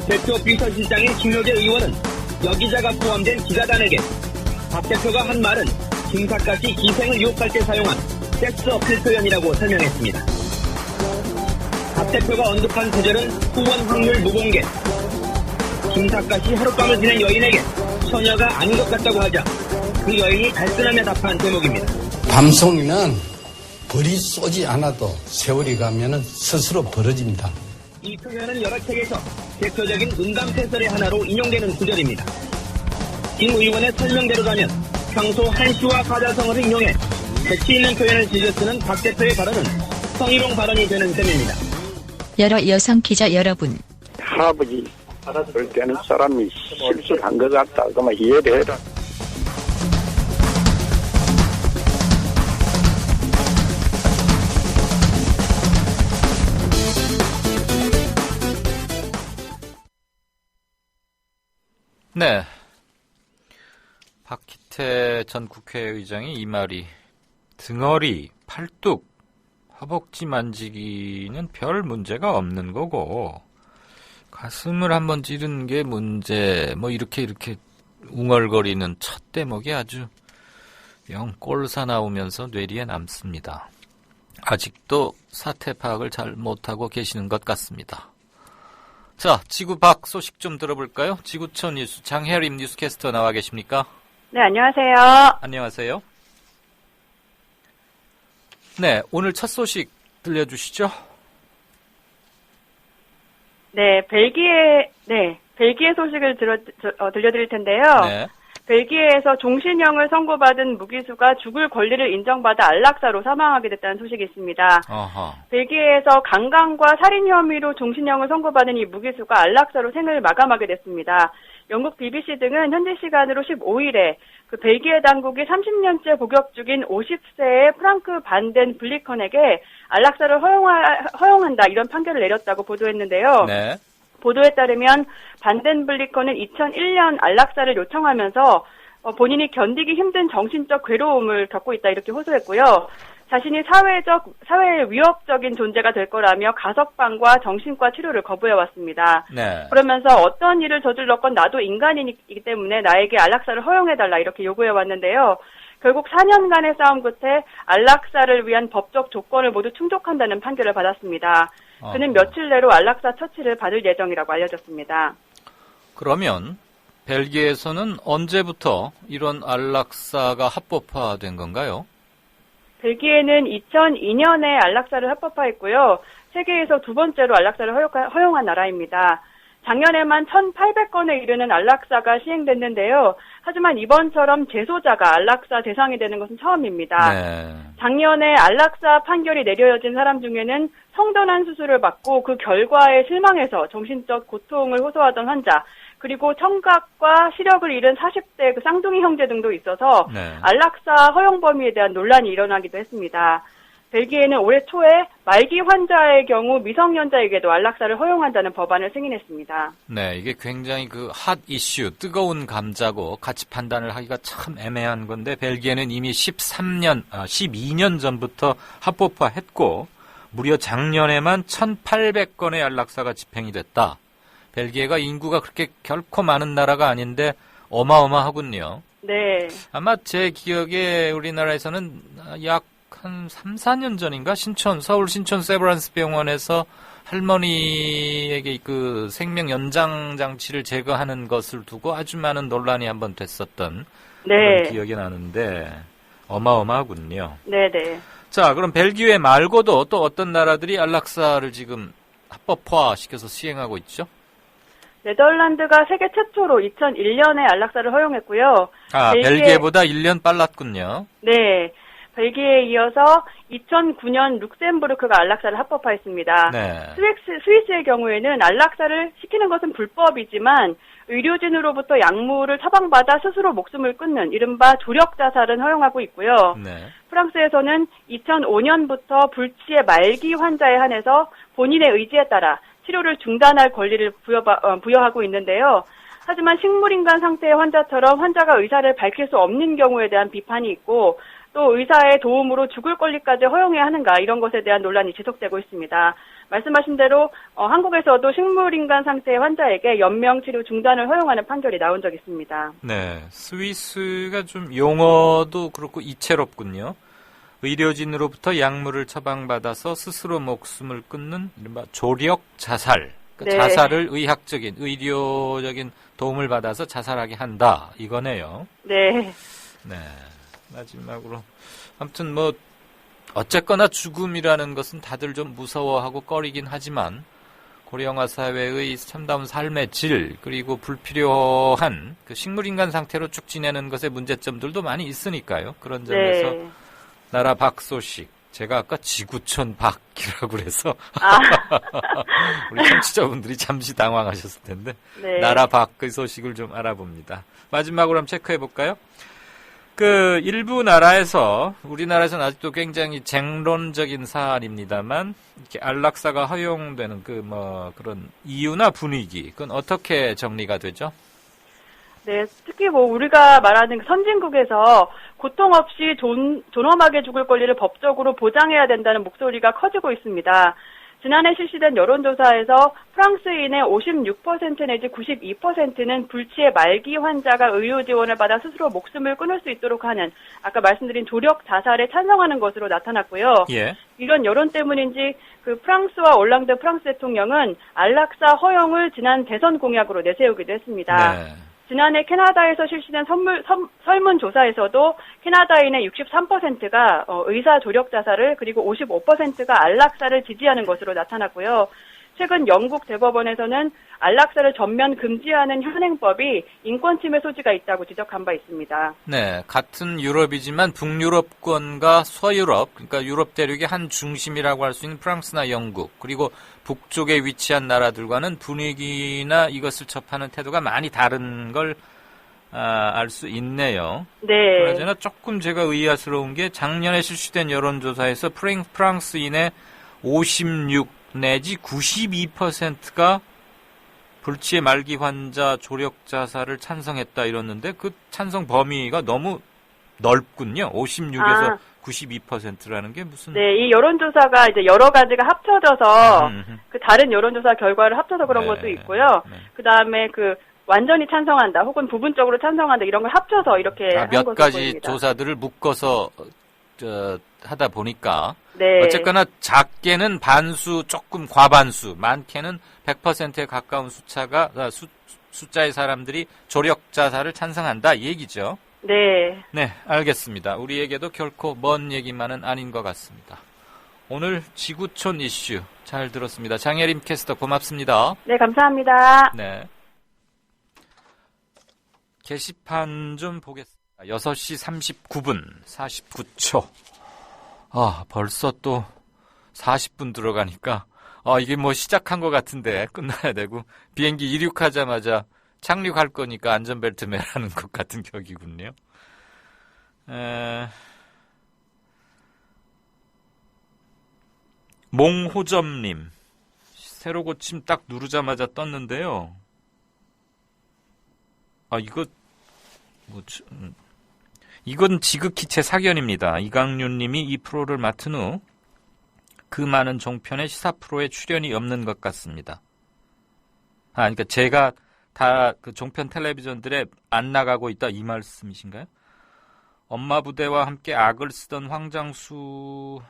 대표 비서실장인 김효재 의원은 여기자가 포함된 기자단에게 박 대표가 한 말은 김사까지 기생을 유혹할 때 사용한 섹스 어필 표현이라고 설명했습니다. 박 대표가 언급한 구절은 후원 확률 무공개, 김사까지 하룻밤을 지낸 여인에게 처녀가 아닌 것 같다고 하자 그 여인이 갈등하며 답한 대목입니다. 밤송이는 벌이 쏘지 않아도 세월이 가면은 스스로 벌어집니다. 이 표현은 여러 책에서 대표적인 음담패설의 하나로 인용되는 구절입니다. 김 의원의 설명대로라면 평소 한시와 사자성어를 인용해 재치 있는 표현을 즐겨 쓰는 박 대표의 발언은 성희롱 발언이 되는 셈입니다. 여러 여성 기자 여러분. 할아버지 볼 때는 사람이 실수를 한 것 같다. 그러면 이해를 해라. 네. 박희태 전 국회의장이 이 말이 등허리, 팔뚝, 허벅지 만지기는 별 문제가 없는 거고 가슴을 한번 찌르는 게 문제, 뭐 이렇게 웅얼거리는 첫 대목이 아주 영 꼴사 나오면서 뇌리에 남습니다. 아직도 사태 파악을 잘 못하고 계시는 것 같습니다. 자, 지구 밖 소식 좀 들어볼까요? 지구촌 뉴스 장혜림 뉴스캐스터 나와 계십니까? 네, 안녕하세요. 안녕하세요. 네, 오늘 첫 소식 들려주시죠. 네, 벨기에 소식을 들려드릴 텐데요. 네. 벨기에에서 종신형을 선고받은 무기수가 죽을 권리를 인정받아 안락사로 사망하게 됐다는 소식이 있습니다. 어허. 벨기에에서 강간과 살인 혐의로 종신형을 선고받은 이 무기수가 안락사로 생을 마감하게 됐습니다. 영국 BBC 등은 현지 시간으로 15일에 그 벨기에 당국이 30년째 복역 중인 50세의 프랑크 반덴 블리컨에게 안락사를 허용한다 이런 판결을 내렸다고 보도했는데요. 네. 보도에 따르면 반덴 블리컨은 2001년 안락사를 요청하면서 본인이 견디기 힘든 정신적 괴로움을 겪고 있다 이렇게 호소했고요. 자신이 사회의 위협적인 존재가 될 거라며 가석방과 정신과 치료를 거부해왔습니다. 네. 그러면서 어떤 일을 저질렀건 나도 인간이기 때문에 나에게 안락사를 허용해달라 이렇게 요구해왔는데요. 결국 4년간의 싸움 끝에 안락사를 위한 법적 조건을 모두 충족한다는 판결을 받았습니다. 그는 며칠 내로 안락사 처치를 받을 예정이라고 알려졌습니다. 그러면 벨기에에서는 언제부터 이런 안락사가 합법화된 건가요? 벨기에는 2002년에 안락사를 합법화했고요. 세계에서 두 번째로 안락사를 허용한 나라입니다. 작년에만 1,800건에 이르는 안락사가 시행됐는데요. 하지만 이번처럼 재소자가 안락사 대상이 되는 것은 처음입니다. 네. 작년에 안락사 판결이 내려진 사람 중에는 성전환 수술을 받고 그 결과에 실망해서 정신적 고통을 호소하던 환자, 그리고 청각과 시력을 잃은 40대 그 쌍둥이 형제 등도 있어서 네. 안락사 허용 범위에 대한 논란이 일어나기도 했습니다. 벨기에는 올해 초에 말기 환자의 경우 미성년자에게도 안락사를 허용한다는 법안을 승인했습니다. 네, 이게 굉장히 그 핫 이슈, 뜨거운 감자고 같이 판단을 하기가 참 애매한 건데 벨기에는 이미 12년 전부터 합법화했고 무려 작년에만 1,800건의 안락사가 집행이 됐다. 벨기에가 인구가 그렇게 결코 많은 나라가 아닌데 어마어마하군요. 네. 아마 제 기억에 우리나라에서는 약 한 3, 4년 전인가 서울 신촌 세브란스 병원에서 할머니에게 그 생명 연장 장치를 제거하는 것을 두고 아주 많은 논란이 한번 됐었던 그런 기억이 나는데 어마어마하군요. 네네. 자, 그럼 벨기에 말고도 또 어떤 나라들이 안락사를 지금 합법화시켜서 시행하고 있죠? 네덜란드가 세계 최초로 2001년에 안락사를 허용했고요. 벨기에보다 1년 빨랐군요. 네. 벨기에에 이어서 2009년 룩셈부르크가 안락사를 합법화했습니다. 네. 스위스의 경우에는 안락사를 시키는 것은 불법이지만 의료진으로부터 약물을 처방받아 스스로 목숨을 끊는 이른바 조력 자살은 허용하고 있고요. 네. 프랑스에서는 2005년부터 불치의 말기 환자에 한해서 본인의 의지에 따라 치료를 중단할 권리를 부여하고 있는데요. 하지만 식물인간 상태의 환자처럼 환자가 의사를 밝힐 수 없는 경우에 대한 비판이 있고 또 의사의 도움으로 죽을 권리까지 허용해야 하는가 이런 것에 대한 논란이 지속되고 있습니다. 말씀하신 대로 한국에서도 식물인간 상태의 환자에게 연명치료 중단을 허용하는 판결이 나온 적이 있습니다. 네, 스위스가 좀 용어도 그렇고 이채롭군요. 의료진으로부터 약물을 처방받아서 스스로 목숨을 끊는 이른바 조력 자살. 그러니까 네. 자살을 의학적인, 의료적인 도움을 받아서 자살하게 한다. 이거네요. 네. 네. 마지막으로. 아무튼 어쨌거나 죽음이라는 것은 다들 좀 무서워하고 꺼리긴 하지만 고령화 사회의 참다운 삶의 질, 그리고 불필요한 그 식물인간 상태로 쭉 지내는 것의 문제점들도 많이 있으니까요. 그런 점에서 네. 나라 박 소식. 제가 아까 지구촌 박이라고 그래서 우리 청취자분들이 잠시 당황하셨을 텐데 네. 나라 박의 소식을 좀 알아봅니다. 마지막으로 한번 체크해 볼까요? 그 일부 나라에서 우리나라에서는 아직도 굉장히 쟁론적인 사안입니다만 이렇게 안락사가 허용되는 그런 이유나 분위기 그건 어떻게 정리가 되죠? 네, 특히 우리가 말하는 선진국에서 고통 없이 존엄하게 죽을 권리를 법적으로 보장해야 된다는 목소리가 커지고 있습니다. 지난해 실시된 여론조사에서 프랑스인의 56% 내지 92%는 불치의 말기 환자가 의료 지원을 받아 스스로 목숨을 끊을 수 있도록 하는 아까 말씀드린 조력 자살에 찬성하는 것으로 나타났고요. 예. 이런 여론 때문인지 그 프랑스와 올랑드 프랑스 대통령은 안락사 허용을 지난 대선 공약으로 내세우기도 했습니다. 네. 지난해 캐나다에서 실시된 설문조사에서도 캐나다인의 63%가 의사 조력 자살을 그리고 55%가 안락사를 지지하는 것으로 나타났고요. 최근 영국 대법원에서는 안락사를 전면 금지하는 현행법이 인권 침해 소지가 있다고 지적한 바 있습니다. 네, 같은 유럽이지만 북유럽권과 서유럽, 그러니까 유럽 대륙의 한 중심이라고 할 수 있는 프랑스나 영국, 그리고 북쪽에 위치한 나라들과는 분위기나 이것을 접하는 태도가 많이 다른 걸 알 수 있네요. 네. 그러나 조금 제가 의아스러운 게 작년에 실시된 여론조사에서 프랑스인의 56 내지 92%가 불치의 말기 환자 조력 자살을 찬성했다 이랬는데 그 찬성 범위가 너무 넓군요. 56에서 92%라는 게 무슨? 네, 이 여론조사가 이제 여러 가지가 합쳐져서 그 다른 여론조사 결과를 합쳐서 그런 네. 것도 있고요. 네. 그 다음에 완전히 찬성한다, 혹은 부분적으로 찬성한다 이런 걸 합쳐서 이렇게 한 몇 것으로 가지 보입니다. 조사들을 묶어서 하다 보니까 네. 어쨌거나 작게는 반수, 조금 과반수, 많게는 100%에 가까운 숫자의 사람들이 조력 자살을 찬성한다 이 얘기죠. 네. 네, 알겠습니다. 우리에게도 결코 먼 얘기만은 아닌 것 같습니다. 오늘 지구촌 이슈 잘 들었습니다. 장혜림 캐스터 고맙습니다. 네, 감사합니다. 네. 게시판 좀 보겠습니다. 6시 39분 49초. 벌써 또 40분 들어가니까 이게 시작한 것 같은데 끝나야 되고 비행기 이륙하자마자 착륙할 거니까 안전벨트 매라는 것 같은 격이군요. 몽호점님 새로 고침 딱 누르자마자 떴는데요. 이건 지극히 제 사견입니다. 이강윤님이 이 프로를 맡은 후 그 많은 종편의 시사 프로에 출연이 없는 것 같습니다. 그러니까 제가 다 그 종편 텔레비전들에 안 나가고 있다 이 말씀이신가요? 엄마 부대와 함께 악을 쓰던 황장수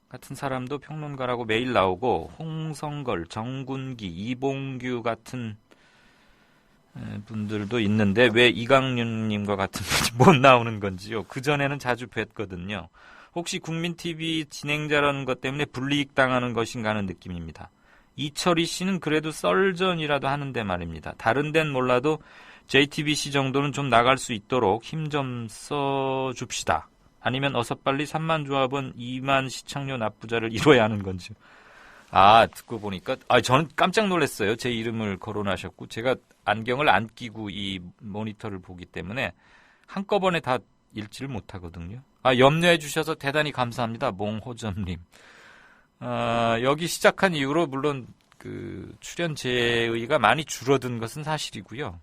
같은 사람도 평론가라고 매일 나오고 홍성걸, 정군기, 이봉규 같은 분들도 있는데 왜 이강윤님과 같은 분이 못 나오는 건지요. 그전에는 자주 뵀거든요. 혹시 국민TV 진행자라는 것 때문에 불이익 당하는 것인가 하는 느낌입니다. 이철희 씨는 그래도 썰전이라도 하는데 말입니다. 다른 데는 몰라도 JTBC 정도는 좀 나갈 수 있도록 힘 좀 써줍시다. 아니면 어서 빨리 3만 조합원 2만 시청료 납부자를 이뤄야 하는 건지. 듣고 보니까 저는 깜짝 놀랐어요. 제 이름을 거론하셨고 제가 안경을 안 끼고 이 모니터를 보기 때문에 한꺼번에 다 읽지를 못하거든요. 염려해 주셔서 대단히 감사합니다. 몽호점님. 여기 시작한 이후로 물론 그 출연 제의가 많이 줄어든 것은 사실이고요.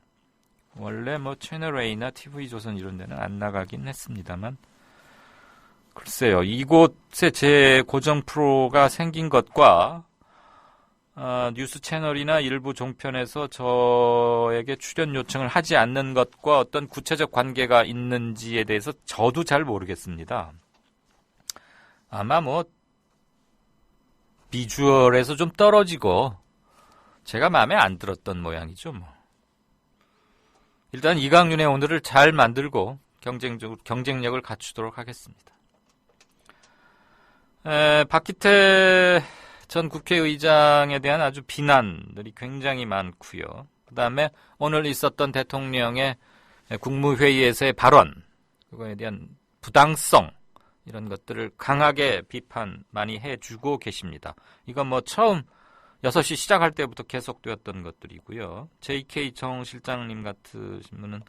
원래 뭐 채널A나 TV조선 이런 데는 안 나가긴 했습니다만 글쎄요. 이곳에 제 고정 프로가 생긴 것과 뉴스 채널이나 일부 종편에서 저에게 출연 요청을 하지 않는 것과 어떤 구체적 관계가 있는지에 대해서 저도 잘 모르겠습니다. 아마 뭐 비주얼에서 좀 떨어지고 제가 마음에 안 들었던 모양이죠. 뭐. 일단 이강윤의 오늘을 잘 만들고 경쟁력을 갖추도록 하겠습니다. 박기태 전 국회의장에 대한 아주 비난들이 굉장히 많고요. 그 다음에 오늘 있었던 대통령의 국무회의에서의 발언, 그거에 대한 부당성, 이런 것들을 강하게 비판 많이 해주고 계십니다. 이건 뭐 처음 6시 시작할 때부터 계속되었던 것들이고요. JK 정 실장님 같으신 분은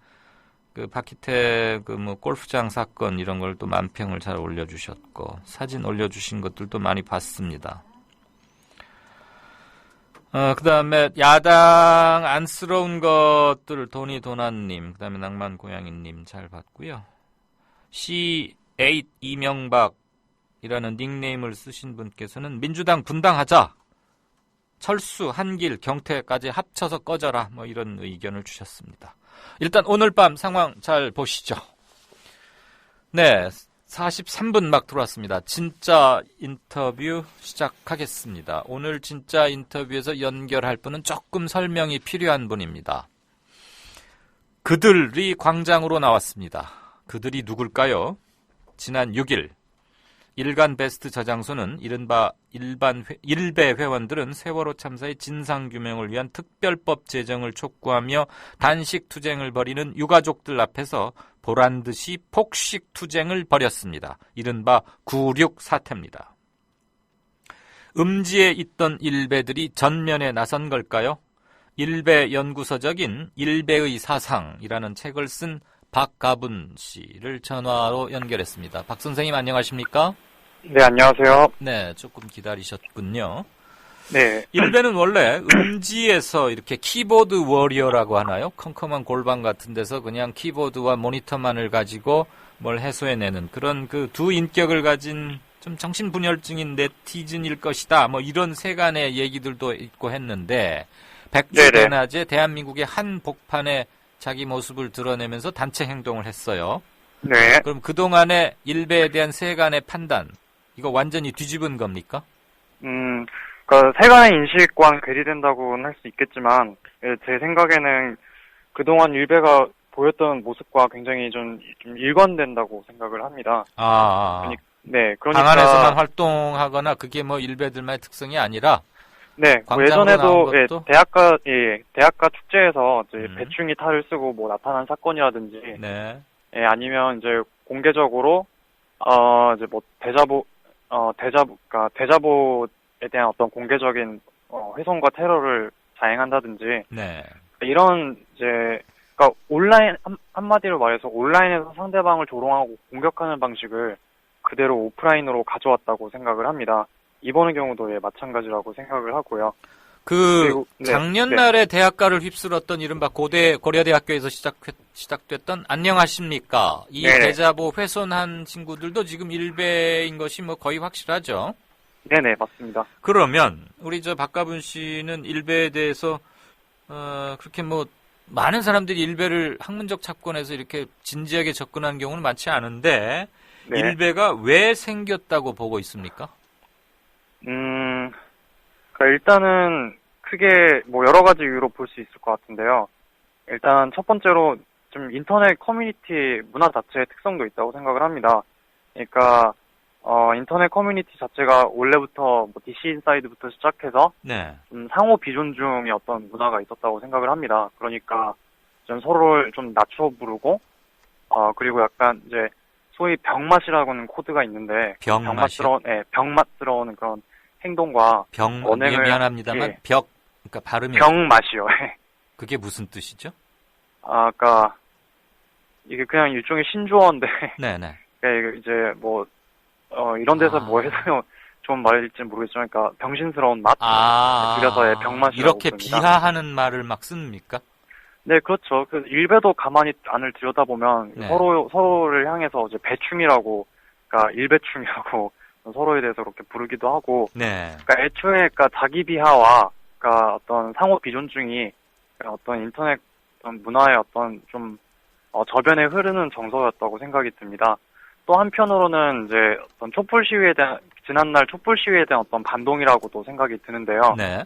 그 박희태 그 뭐 골프장 사건 이런 걸 또 만평을 잘 올려주셨고 사진 올려주신 것들도 많이 봤습니다. 그 다음에 야당 안쓰러운 것들 도나님, 그 다음에 낭만 고양이님 잘 봤고요. C8 이명박이라는 닉네임을 쓰신 분께서는 민주당 분당하자. 철수, 한길, 경태까지 합쳐서 꺼져라. 뭐 이런 의견을 주셨습니다. 일단 오늘 밤 상황 잘 보시죠. 네, 43분 막 들어왔습니다. 진짜 인터뷰 시작하겠습니다. 오늘 진짜 인터뷰에서 연결할 분은 조금 설명이 필요한 분입니다. 그들이 광장으로 나왔습니다. 그들이 누굴까요? 지난 6일 일간 베스트 저장소는 이른바 일베 회원들은 세월호 참사의 진상규명을 위한 특별법 제정을 촉구하며 단식투쟁을 벌이는 유가족들 앞에서 보란듯이 폭식투쟁을 벌였습니다. 이른바 9.6 사태입니다. 음지에 있던 일베들이 전면에 나선 걸까요? 일베 연구서적인 일베의 사상이라는 책을 쓴 박가분 씨를 전화로 연결했습니다. 박 선생님 안녕하십니까? 네, 안녕하세요. 네, 조금 기다리셨군요. 네. 일베는 원래 음지에서 이렇게 키보드 워리어라고 하나요? 컴컴한 골방 같은 데서 그냥 키보드와 모니터만을 가지고 뭘 해소해내는 그런 그 두 인격을 가진 좀 정신분열증인 네티즌일 것이다. 뭐 이런 세간의 얘기들도 있고 했는데 백주대낮에 대한민국의 한 복판에 자기 모습을 드러내면서 단체 행동을 했어요. 네. 그럼 그동안의 일베에 대한 세간의 판단, 이거 완전히 뒤집은 겁니까? 그러니까 세간의 인식과는 괴리된다고는 할 수 있겠지만, 제 생각에는 그동안 일베가 보였던 모습과 굉장히 좀 일관된다고 생각을 합니다. 네, 그러니까. 방 안에서만 활동하거나 그게 뭐 일베들만의 특성이 아니라, 네, 예전에도 대학가 축제에서 이제 배충이 탈을 쓰고 뭐 나타난 사건이라든지, 네. 예, 아니면 이제 공개적으로 이제 뭐 대자보에 대한 어떤 공개적인 훼손과 테러를 자행한다든지, 네. 이런 이제 그러니까 온라인 한마디로 말해서 온라인에서 상대방을 조롱하고 공격하는 방식을 그대로 오프라인으로 가져왔다고 생각을 합니다. 이번의 경우도 마찬가지라고 생각을 하고요. 그리고, 작년날에 대학가를 휩쓸었던 이른바 고려대학교에서 시작됐던 안녕하십니까? 이 대자보 훼손한 친구들도 지금 일베인 것이 뭐 거의 확실하죠? 네네, 맞습니다. 그러면, 우리 박가분 씨는 일베에 대해서, 그렇게 뭐, 많은 사람들이 일베를 학문적 차원에서 이렇게 진지하게 접근하는 경우는 많지 않은데 네. 일베가 왜 생겼다고 보고 있습니까? 그러니까 일단은 크게 뭐 여러 가지 이유로 볼 수 있을 것 같은데요. 일단 첫 번째로 좀 인터넷 커뮤니티 문화 자체의 특성도 있다고 생각을 합니다. 그러니까 인터넷 커뮤니티 자체가 원래부터 뭐 DC 인사이드부터 시작해서 네. 상호 비존중의 어떤 문화가 있었다고 생각을 합니다. 그러니까 좀 서로를 좀 낮춰 부르고 그리고 약간 이제 소위 병맛이라고는 코드가 있는데 병맛이요? 병맛스러운 그런 행동과 언행을 미안합니다만 예. 그러니까 발음이 병맛이요. 그게 무슨 뜻이죠? 그러니까 이게 그냥 일종의 신조어인데 네네. 그러니까 이게 이제 뭐 이런 데서 뭐 해서 좋은 말일지 모르겠지만, 그러니까 병신스러운 맛, 줄여서의 병맛이라고 이렇게 부릅니다. 비하하는 말을 막 씁니까? 네, 그렇죠. 그 일베도 가만히 안을 들여다보면 네. 서로를 향해서 이제 배충이라고, 그러니까 일배충이라고 서로에 대해서 그렇게 부르기도 하고, 네. 그러니까 애초에 그러니까 자기 비하와 그러니까 어떤 상호 비존중이 어떤 인터넷 어떤 문화의 어떤 좀 저변에 흐르는 정서였다고 생각이 듭니다. 또 한편으로는 이제 어떤 촛불 시위에 대한 지난날 촛불 시위에 대한 어떤 반동이라고도 생각이 드는데요. 네.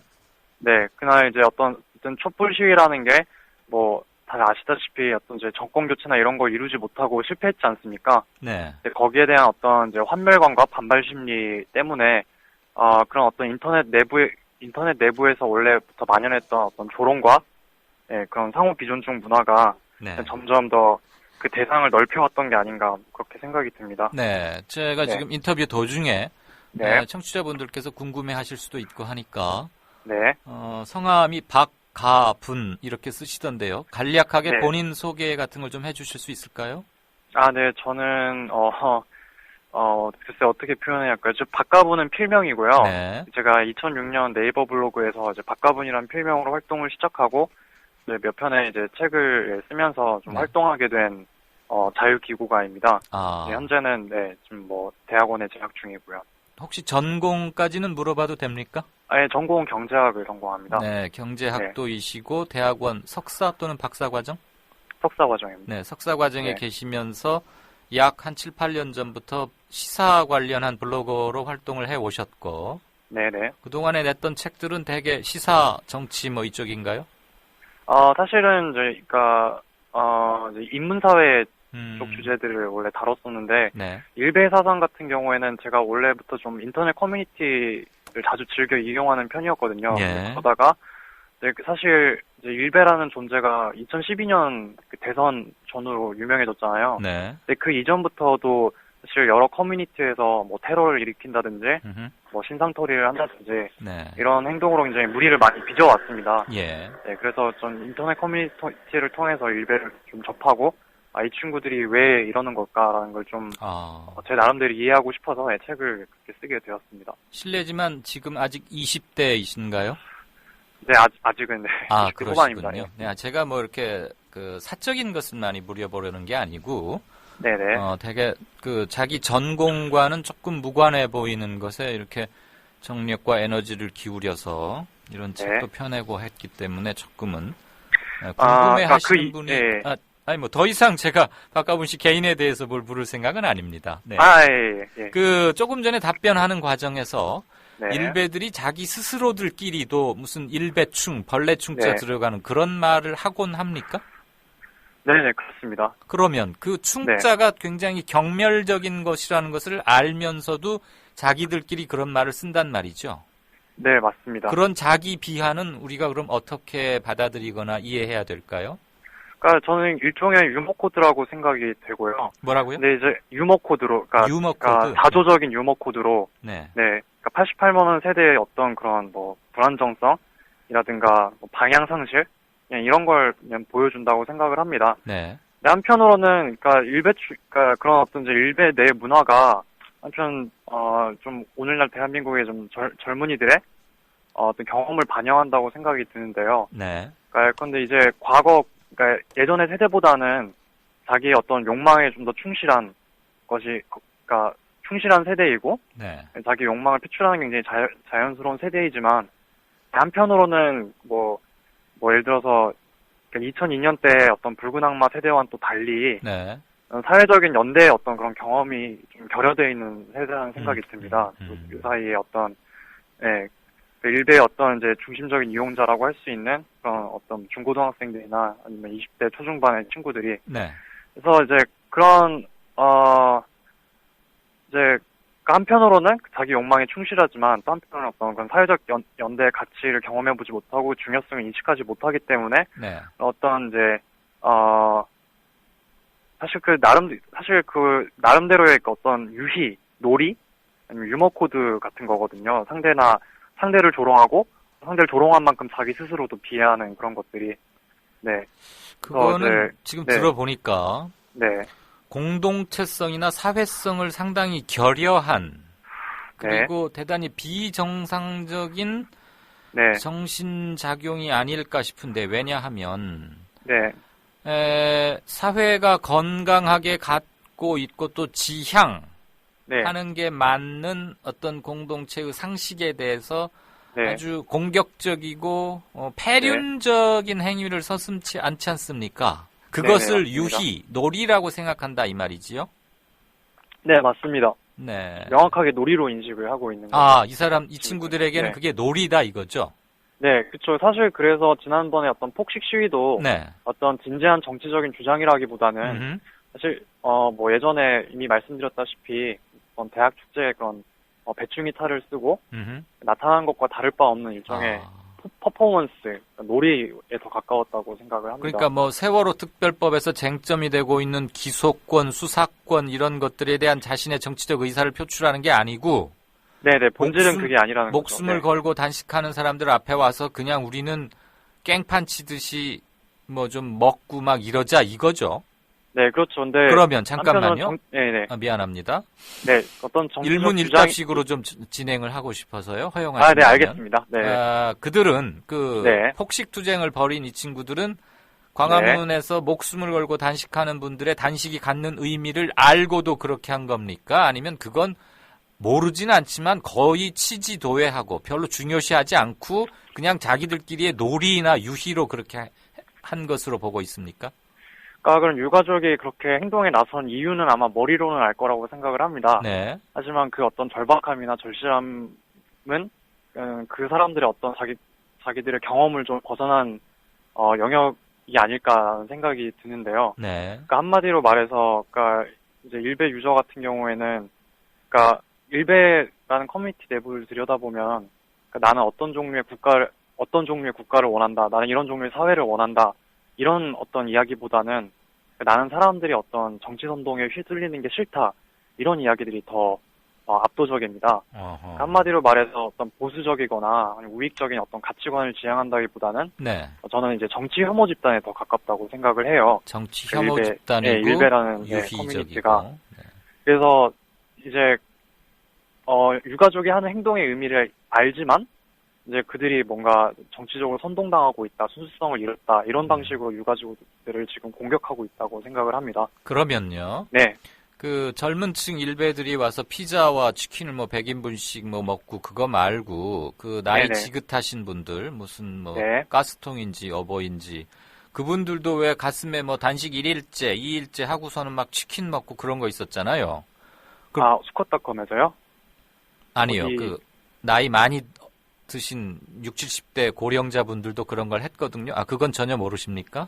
네, 그날 이제 어떤 촛불 시위라는 게 뭐 다들 아시다시피 어떤 이제 정권 교체나 이런 걸 이루지 못하고 실패했지 않습니까? 네. 거기에 대한 어떤 이제 환멸감과 반발 심리 때문에 그런 어떤 인터넷 내부에서 원래부터 만연했던 어떤 조롱과 그런 상호 비존중 문화가 네. 점점 더 그 대상을 넓혀왔던 게 아닌가 그렇게 생각이 듭니다. 네, 제가 네. 지금 인터뷰 도중에 네. 청취자분들께서 궁금해하실 수도 있고 하니까 네. 성함이 박가분 이렇게 쓰시던데요. 간략하게 네. 본인 소개 같은 걸 좀 해주실 수 있을까요? 네, 저는 글쎄 어떻게 표현해야 할까요? 저 박가분은 필명이고요. 네. 제가 2006년 네이버 블로그에서 이제 박가분이라는 필명으로 활동을 시작하고 몇 편의 이제 책을 쓰면서 좀 활동하게 된 자유기구가입니다. 현재는 지금 뭐 대학원에 재학 중이고요. 혹시 전공까지는 물어봐도 됩니까? 네, 전공은 경제학을 전공합니다. 네, 경제학도이시고 대학원 석사 또는 박사 과정? 석사 과정입니다. 네, 석사 과정에 계시면서 약 한 7, 8년 전부터 시사 관련한 블로거로 활동을 해 오셨고, 네네. 그동안에 냈던 책들은 대개 시사, 정치 뭐 이쪽인가요? 사실은 그러니까 이제 인문사회 쪽 주제들을 원래 다뤘었는데 네. 일베 사상 같은 경우에는 제가 원래부터 좀 인터넷 커뮤니티를 자주 즐겨 이용하는 편이었거든요. 예. 그러다가 사실 이제 일베라는 존재가 2012년 그 대선 전후로 유명해졌잖아요. 네. 근데 그 이전부터도 사실 여러 커뮤니티에서 뭐 테러를 일으킨다든지 뭐 신상털이를 한다든지 네. 이런 행동으로 굉장히 무리를 많이 빚어왔습니다. 예. 네, 그래서 전 인터넷 커뮤니티를 통해서 일베를 좀 접하고 이 친구들이 왜 이러는 걸까라는 걸 좀 제 나름대로 이해하고 싶어서 책을 그렇게 쓰게 되었습니다. 실례지만 지금 아직 20대이신가요? 네, 아직은 20대 후반입니다. 그러시군요. 네, 제가 뭐 이렇게 그 사적인 것은 많이 물어보려는 게 아니고, 네네. 되게 그 자기 전공과는 조금 무관해 보이는 것에 이렇게 정력과 에너지를 기울여서 이런 책도 펴내고 했기 때문에 조금은 궁금해하시는 분이 아니 뭐 더 이상 제가 박가분 씨 개인에 대해서 뭘 물을 생각은 아닙니다. 네. 예. 그 조금 전에 답변하는 과정에서 네. 일베들이 자기 스스로들끼리도 무슨 일베충, 벌레충자 들어가는 그런 말을 하곤 합니까? 네네, 그렇습니다. 그러면 그 충자가 굉장히 경멸적인 것이라는 것을 알면서도 자기들끼리 그런 말을 쓴단 말이죠. 네, 맞습니다. 그런 자기 비하는 우리가 그럼 어떻게 받아들이거나 이해해야 될까요? 그러니까 저는 일종의 유머 코드라고 생각이 되고요. 뭐라고요? 네, 이제 유머 코드로, 그러니까 자조적인 유머 코드로, 그러니까 88만 세대의 어떤 그런 뭐 불안정성이라든가 뭐 방향 상실 그냥 이런 걸 그냥 보여준다고 생각을 합니다. 네. 근데 한편으로는 그러니까 그런 어떤 이제 일베 내 문화가 한편 좀 오늘날 대한민국의 좀 젊은이들의 어떤 경험을 반영한다고 생각이 드는데요. 네. 그러니까 근데 이제 그러니까 예전의 세대보다는 자기의 어떤 욕망에 좀 더 충실한 것이, 그러니까 충실한 세대이고, 자기 욕망을 표출하는 게 굉장히 자연스러운 세대이지만, 한편으로는 뭐 예를 들어서 2002년 때 어떤 붉은 악마 세대와는 또 달리 네. 사회적인 연대의 어떤 그런 경험이 좀 결여되어 있는 세대라는 생각이 듭니다. 그 사이에 어떤 그 일베의 어떤 이제 중심적인 이용자라고 할 수 있는 그런 어떤 중고등학생들이나 아니면 20대 초중반의 친구들이 네. 그래서 이제 그런 이제 한편으로는 자기 욕망에 충실하지만 또 한편으로는 어떤 그런 사회적 연대의 가치를 경험해보지 못하고 중요성을 인식하지 못하기 때문에 네. 어떤 이제 사실 그 나름대로의 그 어떤 유희, 놀이 아니면 유머 코드 같은 거거든요. 상대를 조롱하고 상대를 조롱한 만큼 자기 스스로도 비하하는 그런 것들이 네. 그거는 지금 네. 들어보니까 네. 공동체성이나 사회성을 상당히 결여한 그리고 대단히 비정상적인 네. 정신작용이 아닐까 싶은데 왜냐하면 네. 사회가 건강하게 갖고 있고 또 지향 네. 하는 게 맞는 어떤 공동체의 상식에 대해서 네. 아주 공격적이고 폐륜적인 행위를 서슴지 않지 않습니까? 그것을 네, 유희, 놀이라고 생각한다 이 말이지요? 네, 맞습니다. 네. 명확하게 놀이로 인식을 하고 있는 거죠. 이 친구들에게는 네. 그게 놀이다 이거죠? 네, 그렇죠. 사실 그래서 지난번에 어떤 폭식 시위도 네. 어떤 진지한 정치적인 주장이라기보다는 사실 뭐 예전에 이미 말씀드렸다시피 어떤 대학 축제에 그런 배충이 탈을 쓰고 나타난 것과 다를 바 없는 일종의 퍼포먼스, 놀이에 더 가까웠다고 생각을 합니다. 그러니까 뭐 세월호 특별법에서 쟁점이 되고 있는 기소권, 수사권 이런 것들에 대한 자신의 정치적 의사를 표출하는 게 아니고 네네, 본질은 그게 아니라는 목숨을 거죠. 걸고 단식하는 사람들 앞에 와서 그냥 우리는 깽판 치듯이 뭐 좀 먹고 막 이러자 이거죠. 네, 그렇죠. 근데 그러면 잠깐만요. 네네. 미안합니다. 네, 어떤 정치적 일문일답식으로 좀 진행을 하고 싶어서요. 허용하시면. 네, 알겠습니다. 네. 그들은 네. 폭식 투쟁을 벌인 이 친구들은 광화문에서 목숨을 걸고 단식하는 분들의 단식이 갖는 의미를 알고도 그렇게 한 겁니까? 아니면 그건 모르진 않지만 거의 치지도외하고 별로 중요시하지 않고 그냥 자기들끼리의 놀이나 유희로 그렇게 한 것으로 보고 있습니까? 그럼 유가족이 그렇게 행동에 나선 이유는 아마 머리로는 알 거라고 생각을 합니다. 네. 하지만 그 어떤 절박함이나 절실함은 그 사람들의 어떤 자기들의 경험을 좀 벗어난 영역이 아닐까라는 생각이 드는데요. 네. 그러니까 한마디로 말해서, 그러니까 이제 일베 유저 같은 경우에는, 그러니까 일베라는 커뮤니티 내부를 들여다보면, 그러니까 나는 어떤 종류의 국가를 원한다. 나는 이런 종류의 사회를 원한다. 이런 어떤 이야기보다는 나는 사람들이 어떤 정치 선동에 휘둘리는 게 싫다. 이런 이야기들이 더 압도적입니다. 그러니까 한마디로 말해서 어떤 보수적이거나 우익적인 어떤 가치관을 지향한다기보다는 네. 저는 이제 정치 혐오 집단에 더 가깝다고 생각을 해요. 정치 혐오 집단이고 일베라는 유희적이고. 커뮤니티가. 그래서 이제 유가족이 하는 행동의 의미를 알지만 이제 그들이 뭔가 정치적으로 선동당하고 있다, 순수성을 잃었다 이런 방식으로 유가족들을 지금 공격하고 있다고 생각을 합니다. 그러면요. 네. 그 젊은 층 일베들이 와서 피자와 치킨을 뭐 100인분씩 뭐 먹고 그거 말고 그 나이 네네. 지긋하신 분들 무슨 뭐 네. 가스통인지 어버인지 그분들도 왜 가슴에 뭐 단식 1일째, 2일째 하고서는 막 치킨 먹고 그런 거 있었잖아요. 수컷닷컴에서요? 아니요. 그 나이 많이 드신 60, 70대 고령자분들도 그런 걸 했거든요. 그건 전혀 모르십니까?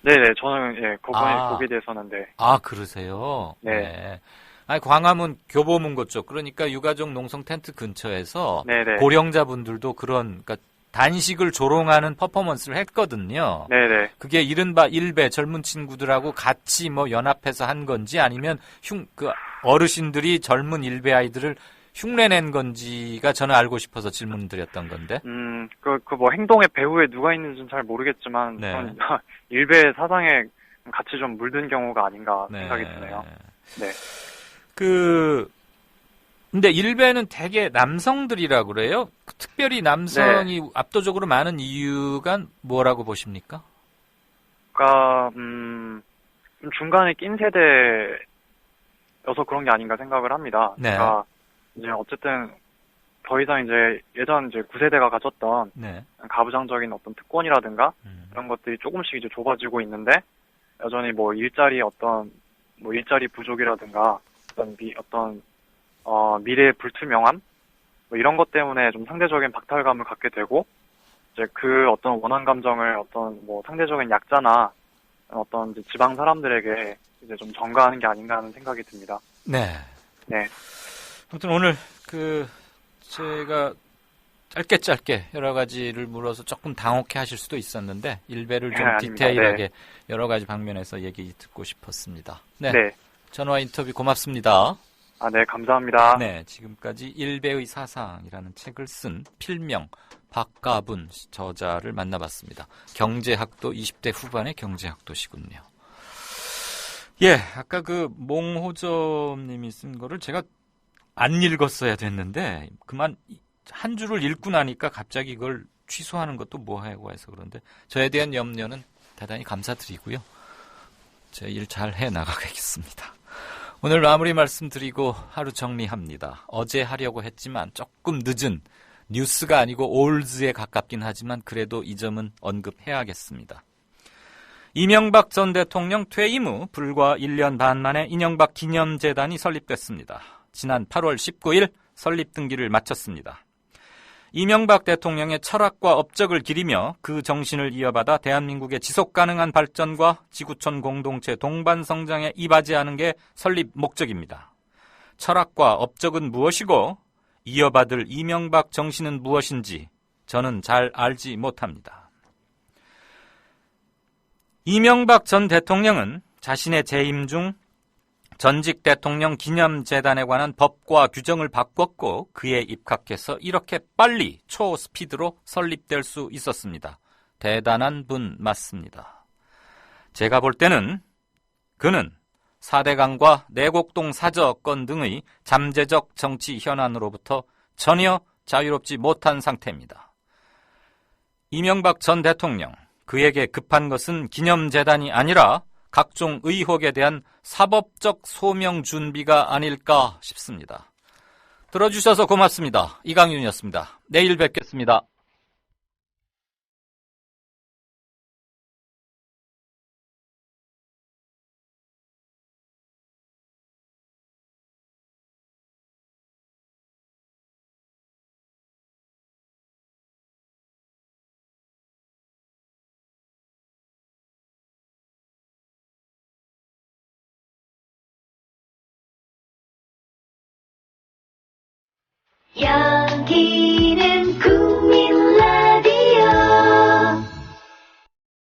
네네, 저는 거기에 대해서는 네. 그러세요? 네. 아니 광화문 교보문고 쪽 그러니까 유가족 농성 텐트 근처에서 네네. 고령자분들도 그러니까 단식을 조롱하는 퍼포먼스를 했거든요. 네네. 그게 이른바 일베 젊은 친구들하고 같이 뭐 연합해서 한 건지 아니면 그 어르신들이 젊은 일베 아이들을 흉내낸 건지가 저는 알고 싶어서 질문을 드렸던 건데. 뭐 행동의 배후에 누가 있는지는 잘 모르겠지만, 네. 저는 일베 사상에 같이 좀 물든 경우가 아닌가 생각이 드네요. 네. 근데 일베는 대개 남성들이라 그래요? 특별히 남성이 압도적으로 많은 이유가 뭐라고 보십니까? 그러니까, 좀 중간에 낀 세대여서 그런 게 아닌가 생각을 합니다. 네. 그러니까, 이제 어쨌든 더 이상 이제 예전 이제 9세대가 가졌던 네. 가부장적인 어떤 특권이라든가 이런 것들이 조금씩 이제 좁아지고 있는데 여전히 뭐 일자리 부족이라든가 미래의 불투명함 뭐 이런 것 때문에 좀 상대적인 박탈감을 갖게 되고 이제 그 어떤 원한 감정을 어떤 뭐 상대적인 약자나 어떤 이제 지방 사람들에게 이제 좀 전가하는 게 아닌가 하는 생각이 듭니다. 네. 네. 아무튼 오늘 제가 짧게 여러 가지를 물어서 조금 당혹해 하실 수도 있었는데 일배를 좀 디테일하게 네. 여러 가지 방면에서 얘기 듣고 싶었습니다. 네. 네. 전화 인터뷰 고맙습니다. 네, 감사합니다. 네, 지금까지 일배의 사상이라는 책을 쓴 필명 박가분 저자를 만나봤습니다. 경제학도 20대 후반의 경제학도시군요. 예, 아까 몽호점님이 쓴 거를 제가 안 읽었어야 됐는데 그만 한 줄을 읽고 나니까 갑자기 이걸 취소하는 것도 뭐하고 해서 그런데 저에 대한 염려는 대단히 감사드리고요. 제 일 잘 해나가겠습니다. 오늘 마무리 말씀드리고 하루 정리합니다. 어제 하려고 했지만 조금 늦은 뉴스가 아니고 올즈에 가깝긴 하지만 그래도 이 점은 언급해야겠습니다. 이명박 전 대통령 퇴임 후 불과 1년 반 만에 이명박 기념재단이 설립됐습니다. 지난 8월 19일 설립 등기를 마쳤습니다. 이명박 대통령의 철학과 업적을 기리며 그 정신을 이어받아 대한민국의 지속가능한 발전과 지구촌 공동체 동반성장에 이바지하는 게 설립 목적입니다. 철학과 업적은 무엇이고 이어받을 이명박 정신은 무엇인지 저는 잘 알지 못합니다. 이명박 전 대통령은 자신의 재임 중 전직 대통령 기념재단에 관한 법과 규정을 바꿨고 그에 입각해서 이렇게 빨리 초스피드로 설립될 수 있었습니다. 대단한 분 맞습니다. 제가 볼 때는 그는 4대강과 내곡동 사저건 등의 잠재적 정치 현안으로부터 전혀 자유롭지 못한 상태입니다. 이명박 전 대통령, 그에게 급한 것은 기념재단이 아니라 각종 의혹에 대한 사법적 소명 준비가 아닐까 싶습니다. 들어주셔서 고맙습니다. 이강윤이었습니다. 내일 뵙겠습니다. 여기는